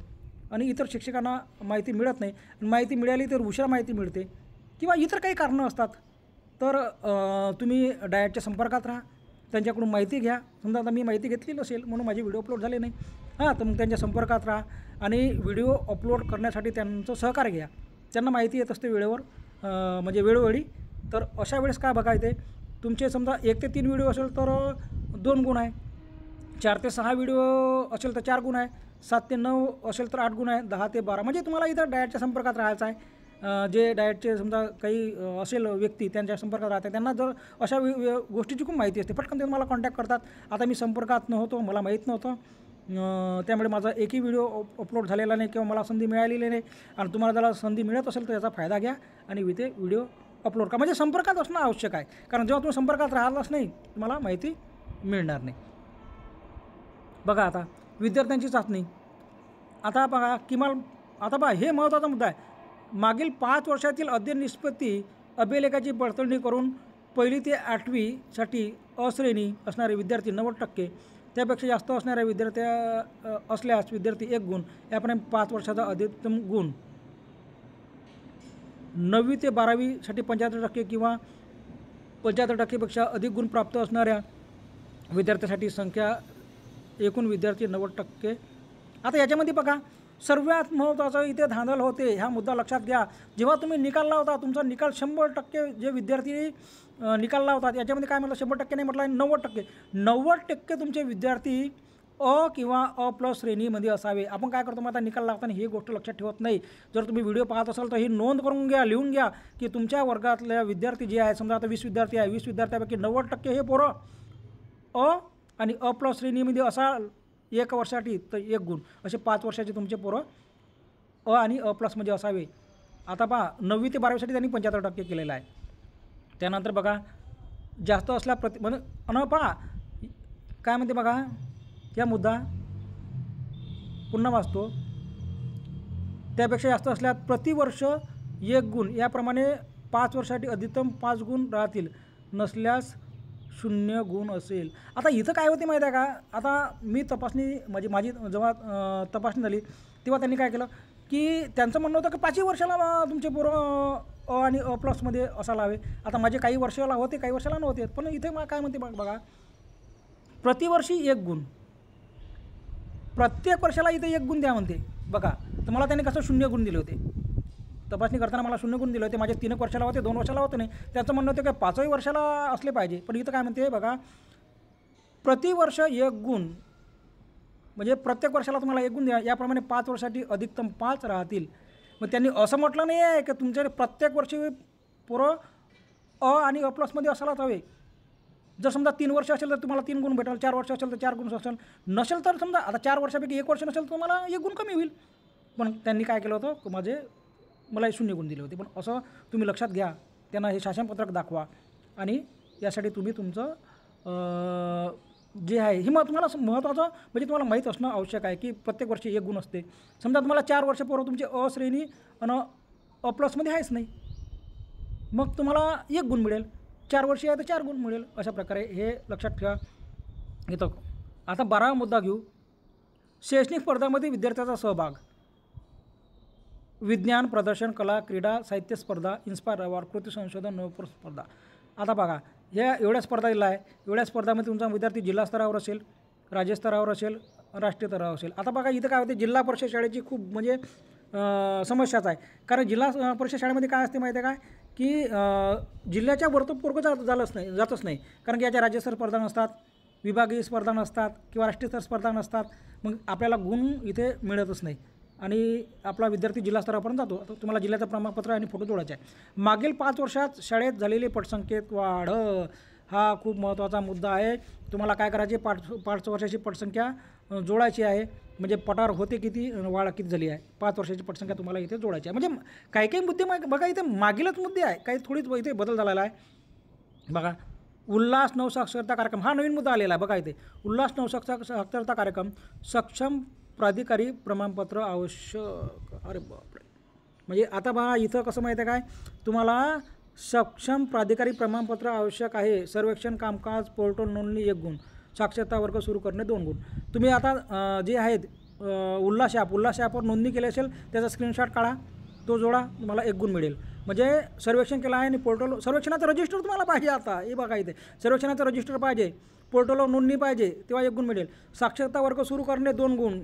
आणि इतर शिक्षकांना माहिती मिळत नाही. माहिती मिळाली तर उशिरा माहिती मिळते किंवा इतर काही कारणं असतात. तर तुम्ही डायटच्या संपर्कात राहा, त्यांच्याकडून माहिती घ्या. समजा आता मी माहिती घेतली नसेल म्हणून माझे व्हिडिओ अपलोड झाले नाही, तर मग त्यांच्या संपर्कात राहा आणि व्हिडिओ अपलोड करण्यासाठी त्यांचं सहकार्य घ्या. त्यांना माहिती येत असते वेळेवर, म्हणजे वेळोवेळी. तर अशा वेळेस काय बघा, इथे तुमचे समजा 1 ते 3 व्हिडिओ असेल तर 2 गुण आहे, 4 ते 6 व्हिडिओ असेल तर 4 गुण आहे, 7 ते 9 असेल तर 8 गुण आहे, 10 ते 12 म्हणजे तुम्हाला इथं डायटच्या संपर्कात राहायचं आहे. जे डायटचे समजा काही असेल व्यक्ती त्यांच्या संपर्कात राहतात, त्यांना जर अशा गोष्टीची खूप माहिती असते, पटकन ते मला कॉन्टॅक्ट करतात. आता मी संपर्कात नव्हतो, मला माहीत नव्हतं, त्यामुळे माझा एकही व्हिडिओ अपलोड झालेला नाही किंवा मला संधी मिळालेली नाही. आणि तुम्हाला जर संधी मिळत असेल तर याचा फायदा घ्या आणि इथे व्हिडिओ अपलोड करा. म्हणजे संपर्कात असणं आवश्यक आहे, कारण जेव्हा तुम्ही संपर्कात राहिलाच नाही तुम्हाला माहिती मिळणार नाही. बघा आता विद्यार्थ्यांची चाचणी. आता बघा किमान, आता बघा हे महत्त्वाचा मुद्दा आहे. मागील 5 वर्षातील अध्ययन निष्पत्ती अभिलेखाची पडताळणी करून 1ली ते 8वीसाठी अश्रेणी असणारे विद्यार्थी 90%, त्यापेक्षा जास्त असणाऱ्या असल्यास विद्यार्थी 1 गुण, याप्रमाणे 5 वर्षाचा अधिकतम गुण. 9वी ते 12वीसाठी 75% किंवा 75%पेक्षा अधिक गुण प्राप्त असणाऱ्या विद्यार्थ्यासाठी संख्या एकूण विद्यार्थी 90%. आता याच्यामध्ये बघा सर्वात महत्त्वाचं इथे धांदल होते, हा मुद्दा लक्षात घ्या. जेव्हा तुम्ही निकाल लावता, तुमचा निकाल 100% जे विद्यार्थी निकाल लावतात याच्यामध्ये काय म्हटलं, 100% नाही म्हटलं आहे, 90%. 90% तुमचे विद्यार्थी किंवा अ+ श्रेणीमध्ये असावे. आपण काय करतो मग आता निकाल लावताना ही गोष्ट लक्षात ठेवत नाही. जर तुम्ही व्हिडिओ पाहत असाल तर ही नोंद करून घ्या, लिहून घ्या की तुमच्या वर्गातल्या विद्यार्थी जे आहे, समजा आता 20 विद्यार्थी आहे, 20 विद्यार्थ्यांपैकी 90% हे पोरं आणि अ+ श्रेणीमध्ये असाल 1 वर्षासाठी तर 1 गुण, असे 5 वर्षाचे तुमचे पोरं आणि अ+ मध्ये असावे. आता पहा 9वी ते 12वीसाठी त्यांनी 75% केलेलं आहे. त्यानंतर बघा जास्त असल्या म्हणजे पहा काय म्हणते बघा, या मुद्दा पुन्हा वाचतो. त्यापेक्षा जास्त असल्यास प्रतिवर्ष 1 गुण, याप्रमाणे 5 वर्षासाठी अधिकतम 5 गुण राहतील, नसल्यास 0 गुण असेल. आता इथं काय होते माहीत आहे का, आता मी तपासणी म्हणजे माझी जेव्हा तपासणी झाली तेव्हा त्यांनी काय केलं की त्यांचं म्हणणं होतं की 5ही वर्षाला तुमचे पोरं आणि अ+ मध्ये असायला हवे. आता माझे काही वर्षाला होते, काही वर्षाला नव्हते, पण इथे मला काय म्हणते बघा, प्रतिवर्षी 1 गुण, प्रत्येक वर्षाला इथे 1 गुण द्या म्हणते. बघा तर मला त्याने कसं 0 गुण दिले होते, तपासणी करताना मला 0 गुण दिले होते. माझे 3 वर्षाला होते, 2 वर्षाला होते नाही. त्याचं म्हणणं होतं की 5ही वर्षाला असले पाहिजे, पण इथं काय म्हणते बघा, प्रतिवर्ष 1 गुण, म्हणजे प्रत्येक वर्षाला तुम्हाला 1 गुण द्या, याप्रमाणे 5 वर्षासाठी अधिकतम 5 राहतील. मग त्यांनी असं म्हटलं नाही आहे की तुमच्या प्रत्येक वर्षी पोरं आणि अ+ मध्ये असायलाच हवे. जर समजा 3 वर्ष असेल तर तुम्हाला 3 गुण भेटेल, 4 वर्ष असेल तर 4 गुण असेल, नसेल तर समजा आता 4 वर्षापैकी 1 वर्ष नसेल तर तुम्हाला 1 गुण कमी होईल. पण त्यांनी काय केलं होतं, मला 0 गुण दिले होते. पण असं तुम्ही लक्षात घ्या, त्यांना हे शासनपत्रक दाखवा आणि यासाठी तुम्ही तुमचं जे आहे हे तुम्हाला महत्त्वाचं म्हणजे तुम्हाला माहीत असणं आवश्यक आहे की प्रत्येक वर्षी 1 गुण असते. समजा तुम्हाला 4 वर्ष पोरं तुमचे अ श्रेणी आणि अ+ मध्ये आहेच नाही, मग तुम्हाला 1 गुण मिळेल. 4 वर्षी आहे तर 4 गुण मिळेल. अशा प्रकारे हे लक्षात ठेवा येतं. आता 12वा मुद्दा घेऊ, शैक्षणिक स्पर्धांमध्ये विद्यार्थ्याचा सहभाग. विज्ञान, प्रदर्शन, कला, क्रीडा, साहित्य स्पर्धा, इन्स्पायर अवॉर्ड, कृती संशोधन, नवपूर स्पर्धा. आता बघा ह्या एवढ्या स्पर्धा दिल्या आहे. एवढ्या स्पर्धामध्ये तुमचा विद्यार्थी जिल्हा स्तरावर असेल, राज्य स्तरावर असेल, राष्ट्रीय स्तरावर असेल. आता बघा इथं काय होते, जिल्हा परिषद शाळेची खूप म्हणजे समस्याच आहे. कारण जिल्हा परिषद शाळेमध्ये काय असते माहिती आहे काय की जिल्ह्याच्या वर तो पोरगं जातच नाही. कारण की याच्या राज्यस्तर स्पर्धा नसतात, विभागीय स्पर्धा नसतात किंवा राष्ट्रीय स्तर स्पर्धा नसतात. मग आपल्याला गुण इथे मिळतच नाही आणि आपला विद्यार्थी जिल्हा स्तरापर्यंत जातो. आता तुम्हाला जिल्ह्याचं प्रमाणपत्र आणि फोटो जोडायचे आहे. मागील 5 वर्षात शाळेत झालेली पटसंख्येत वाढ, हा खूप महत्त्वाचा मुद्दा आहे. तुम्हाला काय करायचे, 5 वर्षाची पटसंख्या जोडायची आहे. म्हणजे पटार होते किती, वाढ किती झाली आहे, 5 वर्षाची पटसंख्या तुम्हाला इथे जोडायची आहे. म्हणजे काही काही मुद्दे बघा इथे मागीलच मुद्दे आहे, काही थोडीच इथे बदल झालेला आहे. बघा उल्हास नवसाक्षरता कार्यक्रम हा नवीन मुद्दा आलेला आहे. बघा इथे उल्हास नवसाक्षरता कार्यक्रम सक्षम प्राधिकारी प्रमाणपत्र आवश्यक. अरे बापरे, म्हणजे आता बघा इथं कसं माहिती आहे काय, तुम्हाला सक्षम प्राधिकारी प्रमाणपत्र आवश्यक आहे. सर्वेक्षण कामकाज पोर्टल नोंदणी 1 गुण, साक्षरता वर्ग सुरू करणे 2 गुण. तुम्ही आता जे आहेत उल्हास ॲपवर नोंदणी केली असेल त्याचा स्क्रीनशॉट काढा, तो जोडा, तुम्हाला 1 गुण मिळेल. म्हणजे सर्वेक्षण केलं आहे आणि पोर्टल सर्वेक्षणाचं रजिस्टर तुम्हाला पाहिजे. आता हे बघा इथे सर्वेक्षणाचं रजिस्टर पाहिजे, पोर्टलवर नोंदणी पाहिजे, तेव्हा 1 गुण मिळेल. साक्षरता वर्ग सुरू करणे 2 गुण.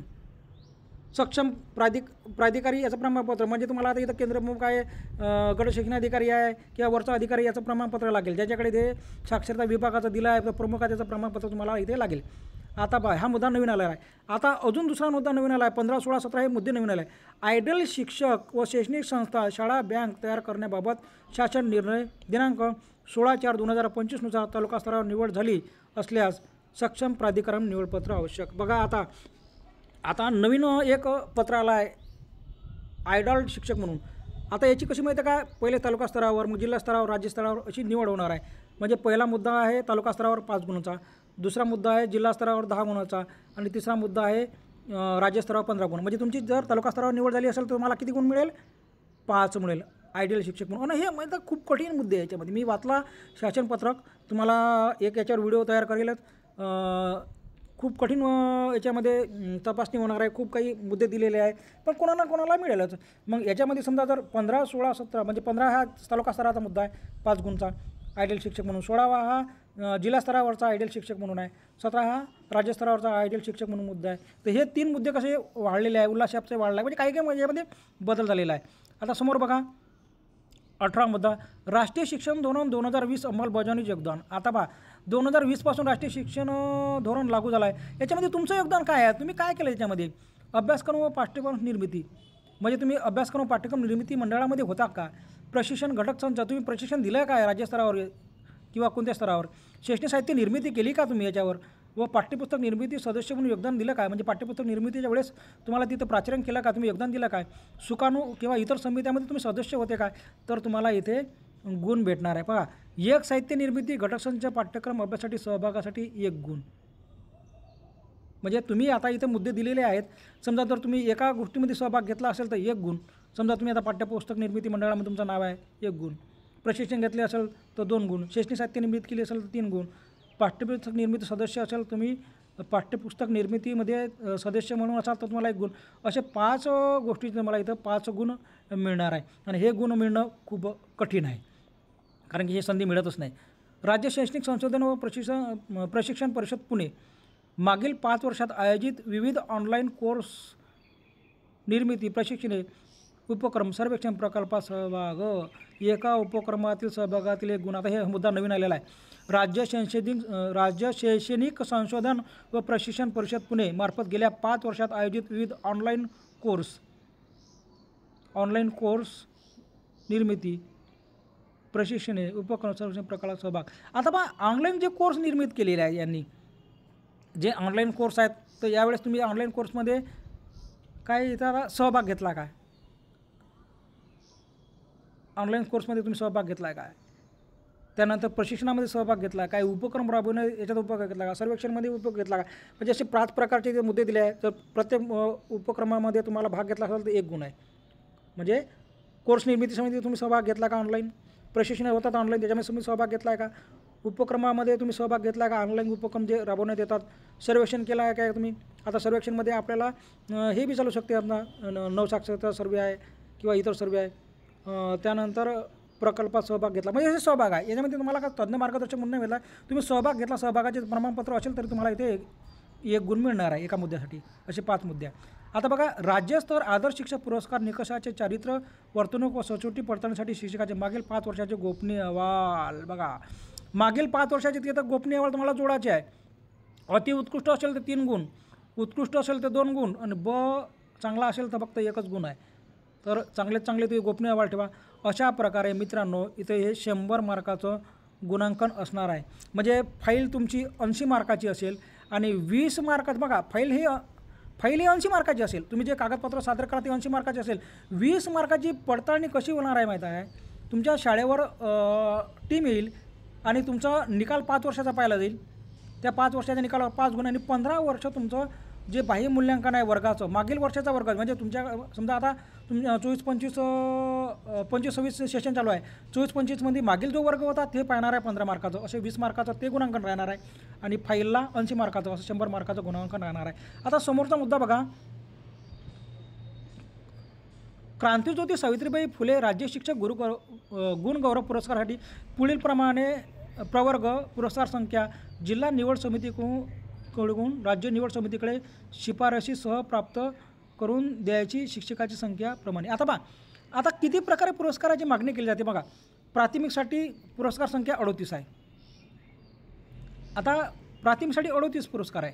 सक्षम प्राधिकारी याचं प्रमाणपत्र म्हणजे तुम्हाला आता इथं केंद्रप्रमुख आहे, गट शिक्षणाधिकारी आहे किंवा वरचा अधिकारी याचं प्रमाणपत्र लागेल. ज्याच्याकडे ते साक्षरता विभागाचं दिलं आहे प्रमुखाचं त्याचं प्रमाणपत्र तुम्हाला इथे लागेल. आता पहा हा मुद्दा नवीन आला आहे. आता अजून दुसरा मुद्दा नवीन आला आहे. 15, 16, 17 हे मुद्दे नवीन आले आहे. आयडल शिक्षक व शैक्षणिक संस्था, शाळा, बँक तयार करण्याबाबत शासन निर्णय दिनांक 16/4/2025 नुसार तालुका स्तरावर निवड झाली असल्यास सक्षम प्राधिकरण निवडपत्र आवश्यक. बघा आता नवीन एक पत्र आलं आहे आयडॉल शिक्षक म्हणून. आता याची कशी माहिती आहे का, पहिले तालुका स्तरावर, मग जिल्हा स्तरावर, राज्य स्तरावर अशी निवड होणार आहे. म्हणजे पहिला मुद्दा आहे तालुका स्तरावर 5 गुणाचा, दुसरा मुद्दा आहे जिल्हा स्तरावर 10 गुणाचा आणि तिसरा मुद्दा आहे राज्य स्तरावर 15 गुण. म्हणजे तुमची जर तालुका स्तरावर निवड झाली असेल तर तुम्हाला किती गुण मिळेल, 5 मिळेल आयडियल शिक्षक म्हणून. आणि हे म्हणजे खूप कठीण मुद्दे आहे याच्यामध्ये. मी वाचला शासनपत्रक, तुम्हाला एक याच्यावर व्हिडिओ तयार करेलच. खूप कठीण याच्यामध्ये तपासणी होणार आहे, खूप काही मुद्दे दिलेले आहे, पण कोणाला मिळेलच. मग याच्यामध्ये समजा जर 15, 16, 17 म्हणजे 15 हा तालुका स्तराचा मुद्दा आहे 5 गुणचा आयडियल शिक्षक म्हणून, 16वा हा जिल्हा स्तरावरचा आयडियल शिक्षक म्हणून आहे, 17 हा राज्य स्तरावरचा आयडियल शिक्षक म्हणून मुद्दा आहे. तर हे 3 मुद्दे कसे वाढलेले आहे, उल्हास ॲपचे वाढला आहे, म्हणजे काही यामध्ये बदल झालेला आहे. आता समोर बघा 18 मुद्दा राष्ट्रीय शिक्षण धोरण 2020 अंमलबजावणी योगदान. आता पहा 2020 पासून राष्ट्रीय शिक्षण धोरण लागू झालं आहे. याच्यामध्ये तुमचं योगदान काय आहे, तुम्ही काय केलं याच्यामध्ये. अभ्यासक्रम व पाठ्यक्रम निर्मिती म्हणजे तुम्ही अभ्यासक्रम व पाठ्यक्रम निर्मिती मंडळामध्ये होता का. प्रशिक्षण घटक संच तुम्ही प्रशिक्षण दिलं आहे काय राज्य स्तरावर किंवा कोणत्या स्तरावर. शैक्षणिक साहित्य निर्मिती केली का तुम्ही याच्यावर. व पाठ्यपुस्तक निर्मिती सदस्य म्हणून योगदान दिलं काय, म्हणजे पाठ्यपुस्तक निर्मितीच्या वेळेस तुम्हाला तिथं प्राचार्य केलं का, तुम्ही योगदान दिलं काय. सुकाणू किंवा इतर समित्यामध्ये तुम्ही सदस्य होते काय, तर तुम्हाला इथे गुण भेटणार आहे. पहा एक साहित्य निर्मिती घटकसंच पाठ्यक्रम अभ्यासासाठी सहभागासाठी 1 गुण. म्हणजे तुम्ही आता इथे मुद्दे दिलेले आहेत. समजा जर तुम्ही एका गोष्टीमध्ये सहभाग घेतला असेल तर 1 गुण. समजा तुम्ही आता पाठ्यपुस्तक निर्मिती मंडळामध्ये तुमचं नाव आहे 1 गुण. प्रशिक्षण घेतले असेल तर 2 गुण. शैक्षणिक साहित्य निर्मिती केली असेल तर 3 गुण. पाठ्यपुस्तक निर्मिती सदस्य असेल तुम्ही पाठ्यपुस्तक निर्मितीमध्ये सदस्य म्हणून असाल तर तुम्हाला 1 गुण. असे 5 गोष्टी तुम्हाला इथं 5 गुण मिळणार आहे. आणि हे गुण मिळणं खूप कठीण आहे, कारण की हे संधी मिळतच नाही. राज्य शैक्षणिक संशोधन व प्रशिक्षण परिषद पुणे मागील 5 वर्षात आयोजित विविध ऑनलाईन कोर्स निर्मिती प्रशिक्षणे उपक्रम सर्वेक्षण प्रकल्पात सहभाग. एका उपक्रमातील सहभागातील 1 गुण. आता हे मुद्दा नवीन आलेला आहे. राज्य शैक्षणिक संशोधन व प्रशिक्षण परिषद पुणे मार्फत गेल्या 5 वर्षात आयोजित विविध ऑनलाईन कोर्स निर्मिती प्रशिक्षणे उपक्रम सर्वेक्षण प्रकल्पात सहभाग. आता पहा ऑनलाईन जे कोर्स निर्मित केलेले आहे यांनी, जे ऑनलाईन कोर्स आहेत, तर यावेळेस तुम्ही ऑनलाईन कोर्समध्ये काय इथं सहभाग घेतला काय, ऑनलाईन कोर्समध्ये तुम्ही सहभाग घेतला आहे काय. त्यानंतर प्रशिक्षणामध्ये सहभाग घेतला काय, उपक्रम राबवणे याच्यात उपयोग घेतला का, सर्वेक्षणमध्ये उपयोग घेतला का. म्हणजे असे 5 प्रकारचे जे मुद्दे दिले आहेत, तर प्रत्येक उपक्रमामध्ये तुम्हाला भाग घेतला असेल तर 1 गुण आहे. म्हणजे कोर्स निर्मिती समिती तुम्ही सहभाग घेतला का, ऑनलाईन प्रशिक्षण होतात ऑनलाईन त्याच्यामध्ये तुम्ही सहभाग घेतला आहे का, उपक्रमामध्ये तुम्ही सहभाग घेतला का, ऑनलाईन उपक्रम जे राबवण्यात येतात, सर्वेक्षण केलं आहे काय तुम्ही. आता सर्वेक्षणमध्ये आपल्याला हे बी चालू शकते, आपला नवसाक्षरता सर्वे आहे किंवा इतर सर्वे आहे. त्यानंतर प्रकल्पात सहभाग घेतला म्हणजे हे सहभाग आहे. याच्यामध्ये तुम्हाला का तज्ञ मार्गदर्शक म्हणून भेटला, तुम्ही सहभाग घेतला, सहभागाचे प्रमाणपत्र असेल तरी तुम्हाला इथे 1 गुण मिळणार आहे एका मुद्द्यासाठी. असे 5 मुद्दे आहे. आता बघा राज्यस्तर आदर्श शिक्षक पुरस्कार निकषाचे चारित्र्य वर्तणूक व सचोटी पडताळणीसाठी शिक्षकाचे मागील 5 वर्षाचे गोपनीय अहवाल. बघा मागील 5 वर्षाचे तिथं गोपनीय अहवाल तुम्हाला जोडायचे आहे. अति उत्कृष्ट असेल तर 3 गुण, उत्कृष्ट असेल तर 2 गुण आणि चांगला असेल तर फक्त 1च गुण आहे. तर चांगले तुम्ही गोपनीय अहवाल ठेवा. अशा प्रकारे मित्रांनो इथे हे 100 मार्काचं गुणांकन असणार आहे. म्हणजे फाईल तुमची 80 मार्काची असेल आणि 20 मार्कात बघा फाईल ही फाईल ही 80 मार्काची असेल, तुम्ही जे कागदपत्र सादर करा ते 80 मार्काची असेल. 20 मार्काची पडताळणी कशी होणार आहे माहीत आहे? तुमच्या शाळेवर टीम येईल आणि तुमचा निकाल 5 वर्षाचा पाहिला जाईल. त्या 5 वर्षाच्या निकालावर 5 गुण आणि 15 वर्ष तुमचं जे बाह्य मूल्यांकन आहे वर्गाचं, मागील वर्षाचा वर्ग म्हणजे तुमच्या समजा आता 24-25 25-26 सेशन चालू आहे. 24-25मध्ये मागील जो वर्ग होता ते पाहणार आहे 15 मार्काचं, असे 20 मार्काचं ते गुणांकन राहणार आहे. आणि फाईलला 80 मार्काचं असं 100 मार्काचं गुणांकन राहणार आहे. आता समोरचा मुद्दा बघा, क्रांतिज्योती सावित्रीबाई फुले राज्य शिक्षक गुण गौरव पुरस्कारासाठी पुढील प्रमाणे प्रवर्ग पुरस्कार संख्या जिल्हा निवड समितीकडून राज्य निवड समितीकडे शिफारशीसह प्राप्त करून द्यायची शिक्षकाची संख्या प्रमाणे. आता किती प्रकारे पुरस्काराची मागणी केली जाते बघा. प्राथमिकसाठी पुरस्कार संख्या 38 आहे. आता प्राथमिकसाठी 38 पुरस्कार आहे.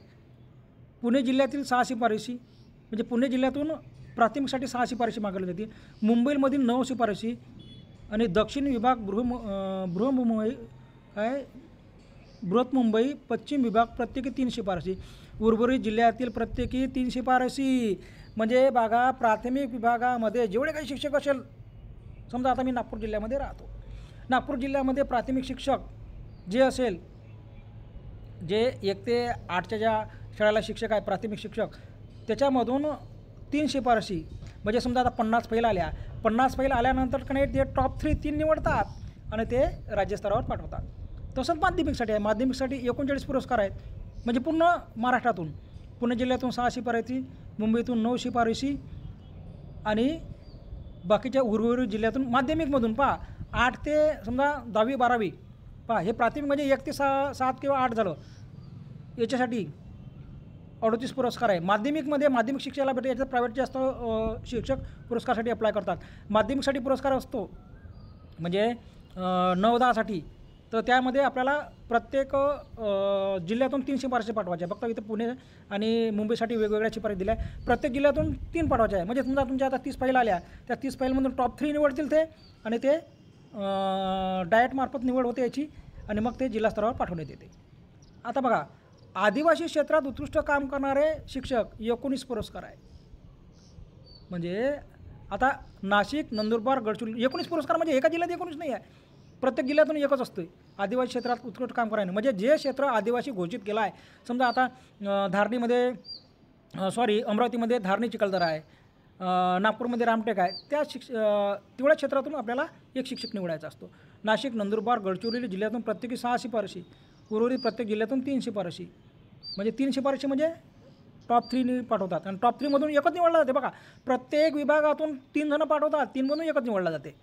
पुणे जिल्ह्यातील 6 शिफारशी म्हणजे पुणे जिल्ह्यातून प्राथमिकसाठी 6 शिफारशी मागवली जाते. मुंबईमधील 9 शिफारशी आणि दक्षिण विभाग बृहत मुंबई पश्चिम विभाग प्रत्येकी 3 शिफारशी. उर्वरित जिल्ह्यातील प्रत्येकी 3 शिफारशी. म्हणजे बघा प्राथमिक विभागामध्ये जेवढे काही शिक्षक असेल, समजा आता मी नागपूर जिल्ह्यामध्ये राहतो, नागपूर जिल्ह्यामध्ये प्राथमिक शिक्षक जे असेल, जे 1 ते 8च्या ज्या शाळेला शिक्षक आहे प्राथमिक शिक्षक, त्याच्यामधून 3 शिफारशी म्हणजे समजा आता 50 फाईल आल्या, 50 फाईल आल्यानंतर का नाही ते टॉप 3 निवडतात आणि ते राज्यस्तरावर पाठवतात. तसंच माध्यमिकसाठी आहे. माध्यमिकसाठी 39 पुरस्कार आहेत म्हणजे पूर्ण महाराष्ट्रातून. पुणे जिल्ह्यातून 6 शिफारशी, मुंबईतून 9 शिफारशी आणि बाकीच्या उर्वरित जिल्ह्यातून माध्यमिकमधून 8 ते समजा 10वी 12वी हे प्राथमिक म्हणजे 1 ते 7 किंवा 8 झालं, याच्यासाठी 38 पुरस्कार आहे. माध्यमिकमध्ये माध्यमिक शिक्षकाला भेटते, याच्यात प्रायव्हेट जास्त शिक्षक पुरस्कारासाठी अप्लाय करतात. माध्यमिकसाठी पुरस्कार असतो म्हणजे 9-10साठी, तर त्यामध्ये आपल्याला प्रत्येक जिल्ह्यातून 3 शिफारशी पाठवायच्या. फक्त इथं पुणे आणि मुंबईसाठी वेगवेगळ्या शिफारशी दिल्या आहे. प्रत्येक जिल्ह्यातून 3 पाठवायच्या आहे. म्हणजे समजा तुमच्या आता 30 फाईल आल्या, त्या 30 फाईलमधून टॉप 3 निवडतील ते आणि ते डाएटमार्फत निवड होते याची आणि मग ते जिल्हास्तरावर पाठवण्यात येते. आता बघा, आदिवासी क्षेत्रात उत्कृष्ट काम करणारे शिक्षक 19 पुरस्कार आहे. म्हणजे आता नाशिक, नंदुरबार, गडचिरोली 19 पुरस्कार म्हणजे एका जिल्ह्यात 19 नाही आहे, प्रत्येक जिल्ह्यातून एकच असतो. आदिवासी क्षेत्रात उत्कृष्ट काम करायला म्हणजे जे क्षेत्र आदिवासी घोषित केलं आहे, समजा आता अमरावतीमध्ये धारणी चिखलदरा आहे, नागपूरमध्ये रामटेक आहे, त्या तेवढ्या क्षेत्रातून आपल्याला एक शिक्षक निवडायचा असतो. नाशिक, नंदुरबार, गडचिरोली जिल्ह्यातून प्रत्येकी 6 शिफारशी, उर्वरित प्रत्येक जिल्ह्यातून 3 शिफारशी. म्हणजे 3 शिफारशी म्हणजे टॉप 3 पाठवतात आणि टॉप 3मधून एकच निवडला जाते. बघा, प्रत्येक विभागातून 3 जणं पाठवतात, 3मधून एकच निवडला जाते.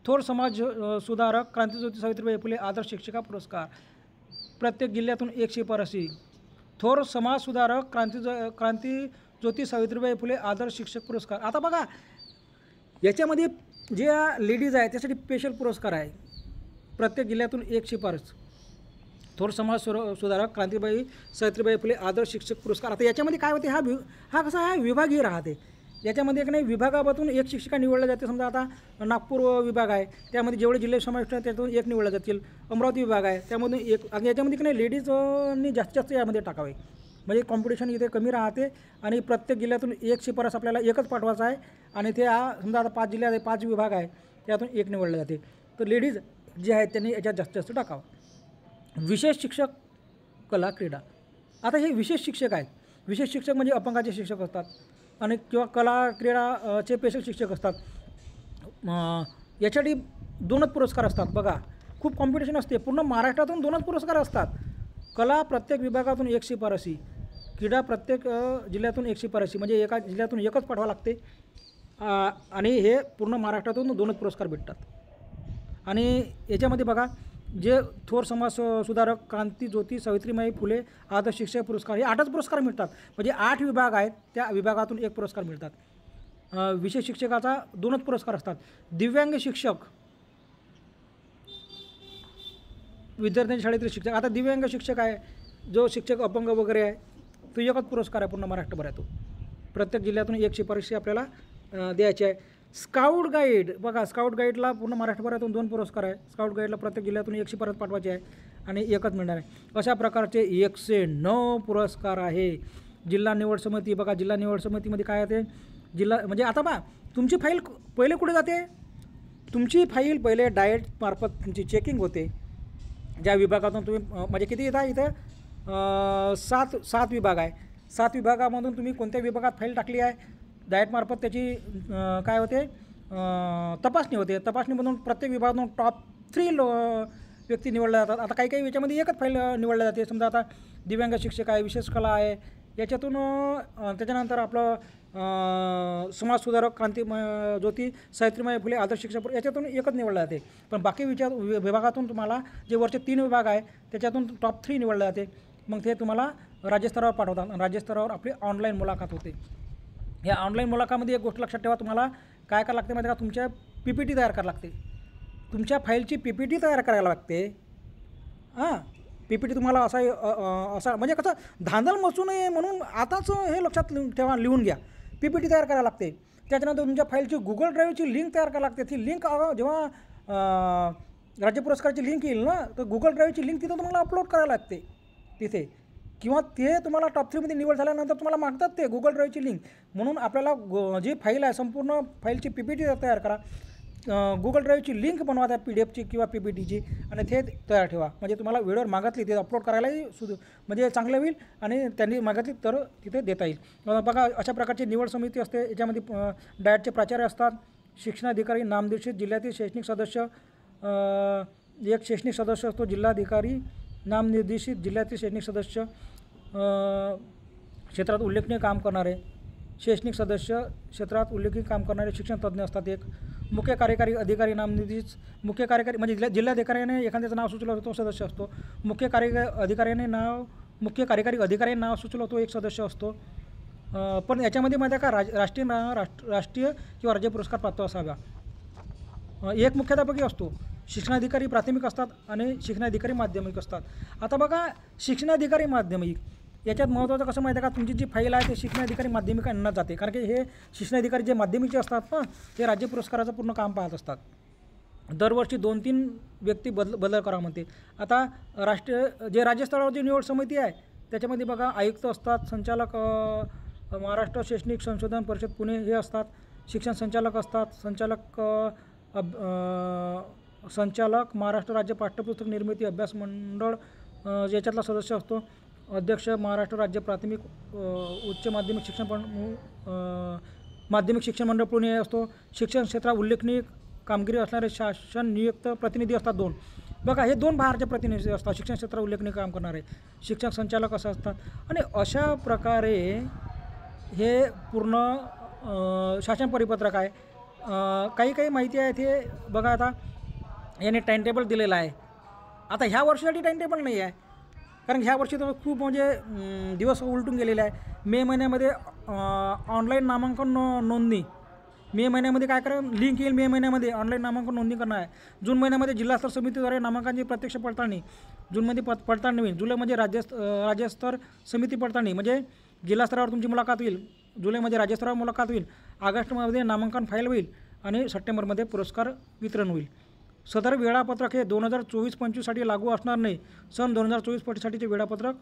थोर समाज सुधारक क्रांतिज्योती सावित्रीबाई फुले आदर्श शिक्षिका पुरस्कार, प्रत्येक जिल्ह्यातून 1 शिफारशी. थोर समाज सुधारक क्रांतिज्योती सावित्रीबाई फुले आदर्श शिक्षक पुरस्कार. आता बघा, याच्यामध्ये जे लेडीज आहे त्यासाठी स्पेशल पुरस्कार आहे. प्रत्येक जिल्ह्यातून 1 शिफारस. थोर समाज सुधारक क्रांतिबाई सावित्रीबाई फुले आदर्श शिक्षक पुरस्कार. आता याच्यामध्ये काय होते, हा कसा आहे विभागीय राहते. याच्यामध्ये एक नाही विभागामधून 1 शिक्षिका निवडल्या जाते. समजा आता नागपूर विभाग आहे, त्यामध्ये जेवढे जिल्हे समाविष्ट आहेत त्यातून 1 निवडल्या जातील. अमरावती विभाग आहे, त्यामधून 1. आणि याच्यामध्ये की नाही लेडीजनी जास्तीत जास्त यामध्ये टाकावे म्हणजे कॉम्पिटिशन इथे कमी राहते. आणि प्रत्येक जिल्ह्यातून 1 शिफारस आपल्याला एकच पाठवायचा आहे आणि ते समजा आता 5 जिल्ह्यात 5 विभाग आहे, त्यातून 1 निवडले जाते. तर लेडीज जे आहेत त्यांनी याच्यात जास्तीत जास्त टाकावं. विशेष शिक्षक कला क्रीडा. आता हे विशेष शिक्षक आहेत. विशेष शिक्षक म्हणजे अपंगाचे शिक्षक असतात आणि किंवा कला क्रीडाचे स्पेशल शिक्षक असतात. याच्यासाठी 2च पुरस्कार असतात. बघा, खूप कॉम्पिटिशन असते. पूर्ण महाराष्ट्रातून 2च पुरस्कार असतात. कला प्रत्येक विभागातून 1 शिफारशी, क्रीडा प्रत्येक जिल्ह्यातून 1 शिफारशी म्हणजे एका जिल्ह्यातून एकच पाठवावं लागते. आणि हे पूर्ण महाराष्ट्रातून 2च पुरस्कार भेटतात. आणि याच्यामध्ये बघा, जे थोर समाज सुधारक क्रांतिज्योती सावित्रीबाई फुले आदर्श शिक्षक पुरस्कार, हे 8च पुरस्कार मिळतात. म्हणजे 8 विभाग आहेत, त्या विभागातून 1 पुरस्कार मिळतात. विशेष शिक्षकाचा 2च पुरस्कार असतात. दिव्यांग शिक्षक, विद्यार्थ्यांच्या शाळेतील शिक्षक. आता दिव्यांग शिक्षक आहे, जो शिक्षक अपंग वगैरे आहे, तो 1च पुरस्कार आहे पूर्ण महाराष्ट्रभरात. प्रत्येक जिल्ह्यातून 1 शिफारशी आपल्याला द्यायची आहे. Scout guide. बघा, स्काउट गाईडला पूर्ण महाराष्ट्रभरातून 2 पुरस्कार आहे. स्काउट गाईडला प्रत्येक जिल्ह्यातून 1 शिफारस पाठवायची आहे आणि 1च मिळणार आहे. अशा प्रकारचे 109 पुरस्कार आहे. जिल्हा निवड समिती बघा, जिल्हा निवड समितीमध्ये काय येते, जिल्हा म्हणजे आता बा तुमची फाईल पहिले कुठे जाते, तुमची फाईल पहिले डाएटमार्फत तुमची चेकिंग होते. ज्या विभागातून तुम्ही म्हणजे किती येता इथं 7 विभाग आहे. 7 विभागामधून तुम्ही कोणत्या विभागात फाईल टाकली आहे, डाएटमार्फत त्याची काय होते, तपासणी होते. तपासणीमधून प्रत्येक विभागातून टॉप 3 व्यक्ती निवडल्या जातात. आता काही याच्यामध्ये एकच फाईल निवडल्या जाते. समजा आता दिव्यांग शिक्षक आहे, विशेष कला आहे, याच्यातून त्याच्यानंतर आपलं समाजसुधारक ज्योती सावित्रीबाई फुले आदर्श शिक्षक, याच्यातून एकच निवडलं जाते. पण बाकी विभागातून तुम्हाला जे वरचे 3 विभाग आहे त्याच्यातून टॉप 3 निवडले जाते. मग ते तुम्हाला राज्यस्तरावर पाठवतात आणि राज्यस्तरावर आपली ऑनलाईन मुलाखत होते. या ऑनलाईन मुलाखतीमध्ये एक गोष्ट लक्षात ठेवा, तुम्हाला काय करावं लागते माहिती का, तुमच्या PPT तयार करावं लागते. तुमच्या फाईलची PPT तयार करायला लागते. PPT तुम्हाला असा म्हणजे कसं धांदल मचू नये म्हणून आताच हे लक्षात ठेवा, लिहून घ्या. PPT तयार करायला लागते. त्याच्यानंतर तुमच्या फाईलची गुगल ड्राईव्हची लिंक तयार करायला लागते. ती लिंक जेव्हा राज्य पुरस्काराची लिंक येईल ना, तर गुगल ड्राईव्हची लिंक तिथं तुम्हाला अपलोड करायला लागते तिथे, किंवा ते तुम्हाला टॉप 3मध्ये निवड झाल्यानंतर तुम्हाला मागतात ते गुगल ड्राईव्हची लिंक. म्हणून आपल्याला जी फाईल आहे संपूर्ण फाईलची PPT तयार करा, गुगल ड्राईव्हची लिंक बनवा त्या PDFची किंवा PPTची आणि ते तयार ठेवा. म्हणजे तुम्हाला वेळेवर मागितली ते अपलोड करायलाही म्हणजे चांगलं होईल आणि त्यांनी मागितली तर तिथे देता येईल. बघा, अशा प्रकारची निवड समिती असते. याच्यामध्ये डाएटचे प्राचार्य असतात, शिक्षणाधिकारी, नामनिर्देशित जिल्ह्यातील शैक्षणिक सदस्य, एक शैक्षणिक सदस्य असतो, जिल्हाधिकारी, नामनिर्देशित जिल्ह्यातील शैक्षणिक सदस्य, क्षेत्रात उल्लेखनीय काम करणारे शैक्षणिक सदस्य, क्षेत्रात उल्लेखनीय काम करणारे शिक्षण तज्ज्ञ असतात. एक मुख्य कार्यकारी अधिकारी, नामनिर्देशित मुख्य कार्यकारी म्हणजे जिल्हाधिकाऱ्याने एखाद्याचं नाव सुचवलं तो सदस्य असतो. मुख्य कार्यकारी अधिकाऱ्याने नाव सुचवलं तो एक सदस्य असतो. पण याच्यामध्ये माहिती आहे का, राष्ट्रीय किंवा राज्य पुरस्कार प्राप्त असावा. एक मुख्याध्यापकी असतो. शिक्षणाधिकारी प्राथमिक असतात आणि शिक्षणाधिकारी माध्यमिक असतात. आता बघा, शिक्षणाधिकारी माध्यमिक याच्यात महत्त्वाचं कसं माहिती आहे का, तुमची जी फाईल आहे ते शिक्षणाधिकारी माध्यमिकांना जाते. कारण की हे शिक्षणाधिकारी जे माध्यमिकचे असतात ना, ते राज्य पुरस्काराचं पूर्ण काम पाहत असतात. दरवर्षी 2-3 व्यक्ती बदल करा म्हणते. आता जे राज्यस्तरावर जी निवड समिती आहे त्याच्यामध्ये बघा, आयुक्त असतात, संचालक महाराष्ट्र शैक्षणिक संशोधन परिषद पुणे हे असतात, शिक्षण संचालक असतात, संचालक महाराष्ट्र राज्य पाठ्यपुस्तक निर्मिती अभ्यास मंडळ याच्यातला सदस्य असतो, अध्यक्ष महाराष्ट्र राज्य प्राथमिक उच्च माध्यमिक शिक्षण मंडळ पुणे असतो, शिक्षण क्षेत्रात उल्लेखनीय कामगिरी असणारे शासन नियुक्त प्रतिनिधी असतात 2. बघा, हे 2 बाहेरचे प्रतिनिधी असतात शिक्षण क्षेत्रात उल्लेखनीय काम करणारे, शिक्षण संचालक असं असतात. आणि अशा प्रकारे हे पूर्ण शासन परिपत्रक आहे. काही माहिती आहे ते बघा. आता याने टाईमटेबल दिलेलं आहे. आता ह्या वर्षासाठी टाईमटेबल नाही आहे, कारण ह्या वर्षी तर खूप म्हणजे दिवस उलटून गेलेले आहे. मे महिन्यामध्ये ऑनलाईन नामांकन नोंदणी, मे महिन्यामध्ये काय करा, लिंक येईल मे महिन्यामध्ये ऑनलाईन नामांकन नोंदणी करणार आहे. जून महिन्यामध्ये जिल्हास्तर समितीद्वारे नामांकनाची प्रत्यक्ष पडताळणी, जूनमध्ये पडताळणी होईल. जुलैमध्ये राज्यस्तर समिती पडताळणी म्हणजे जिल्हास्तरावर तुमची मुलाखत होईल, जुलैमध्ये राज्यस्तरावर मुलाखत होईल, ऑगस्टमध्ये नामांकन फाईल होईल आणि सप्टेंबरमध्ये पुरस्कार वितरण होईल. सदर वेळापत्रक हे 2024-25साठी लागू असणार नाही. सन 2024-25साठीचे वेळापत्रक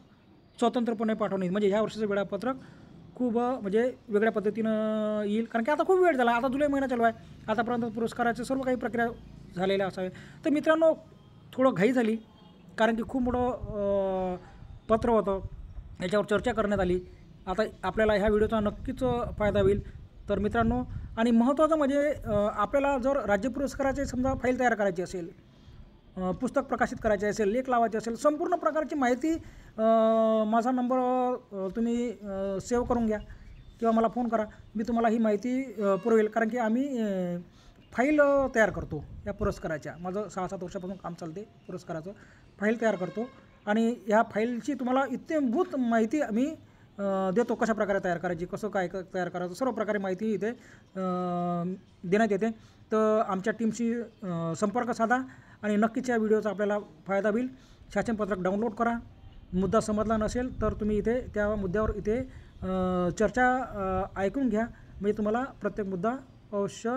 स्वतंत्रपणे पाठवणे. म्हणजे ह्या वर्षीचं वेळापत्रक खूप म्हणजे वेगळ्या पद्धतीनं येईल, कारण की आता खूप वेळ झाला. आता जुलै महिना चालू आहे, आतापर्यंत पुरस्काराचे सर्व काही प्रक्रिया झालेल्या असावे. तर मित्रांनो, थोडं घाई झाली, कारण की खूप मोठं पत्र होतं, याच्यावर चर्चा करण्यात आली. आता आपल्याला ह्या व्हिडिओचा नक्कीच फायदा होईल. तर मित्रांनो, आणि महत्त्वाचं म्हणजे आपल्याला जर राज्य पुरस्काराचे समजा फाईल तयार करायची असेल, पुस्तक प्रकाशित करायचे असेल, लेख लावायचे असेल, संपूर्ण प्रकारची माहिती, माझा नंबर तुम्ही सेव्ह करून घ्या किंवा मला फोन करा, मी तुम्हाला ही माहिती पुरवेल. कारण की आम्ही फाईल तयार करतो या पुरस्काराच्या. माझं 6-7 वर्षापासून काम चालते पुरस्काराचं. फाईल तयार करतो आणि ह्या फाईलची तुम्हाला इत्यंभूत माहिती आम्ही देतो, कशा प्रकारे तयार करायची, कसं काय तयार करायचं, सर्व प्रकारे माहिती इथे देण्यात येते. तर आमच्या टीमशी संपर्क साधा आणि नक्कीच या व्हिडिओचा आपल्याला फायदा होईल. शासनपत्रक डाउनलोड करा. मुद्दा समजला नसेल तर तुम्ही इथे त्या मुद्द्यावर इथे चर्चा ऐकून घ्या, म्हणजे तुम्हाला प्रत्येक मुद्दा अवश्य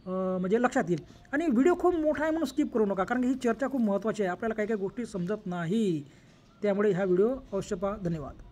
म्हणजे लक्षात येईल. आणि व्हिडिओ खूप मोठा आहे म्हणून स्किप करू नका, कारण ही चर्चा खूप महत्त्वाची आहे. आपल्याला काही गोष्टी समजत नाही, त्यामुळे हा व्हिडिओ अवश्य पहा. धन्यवाद.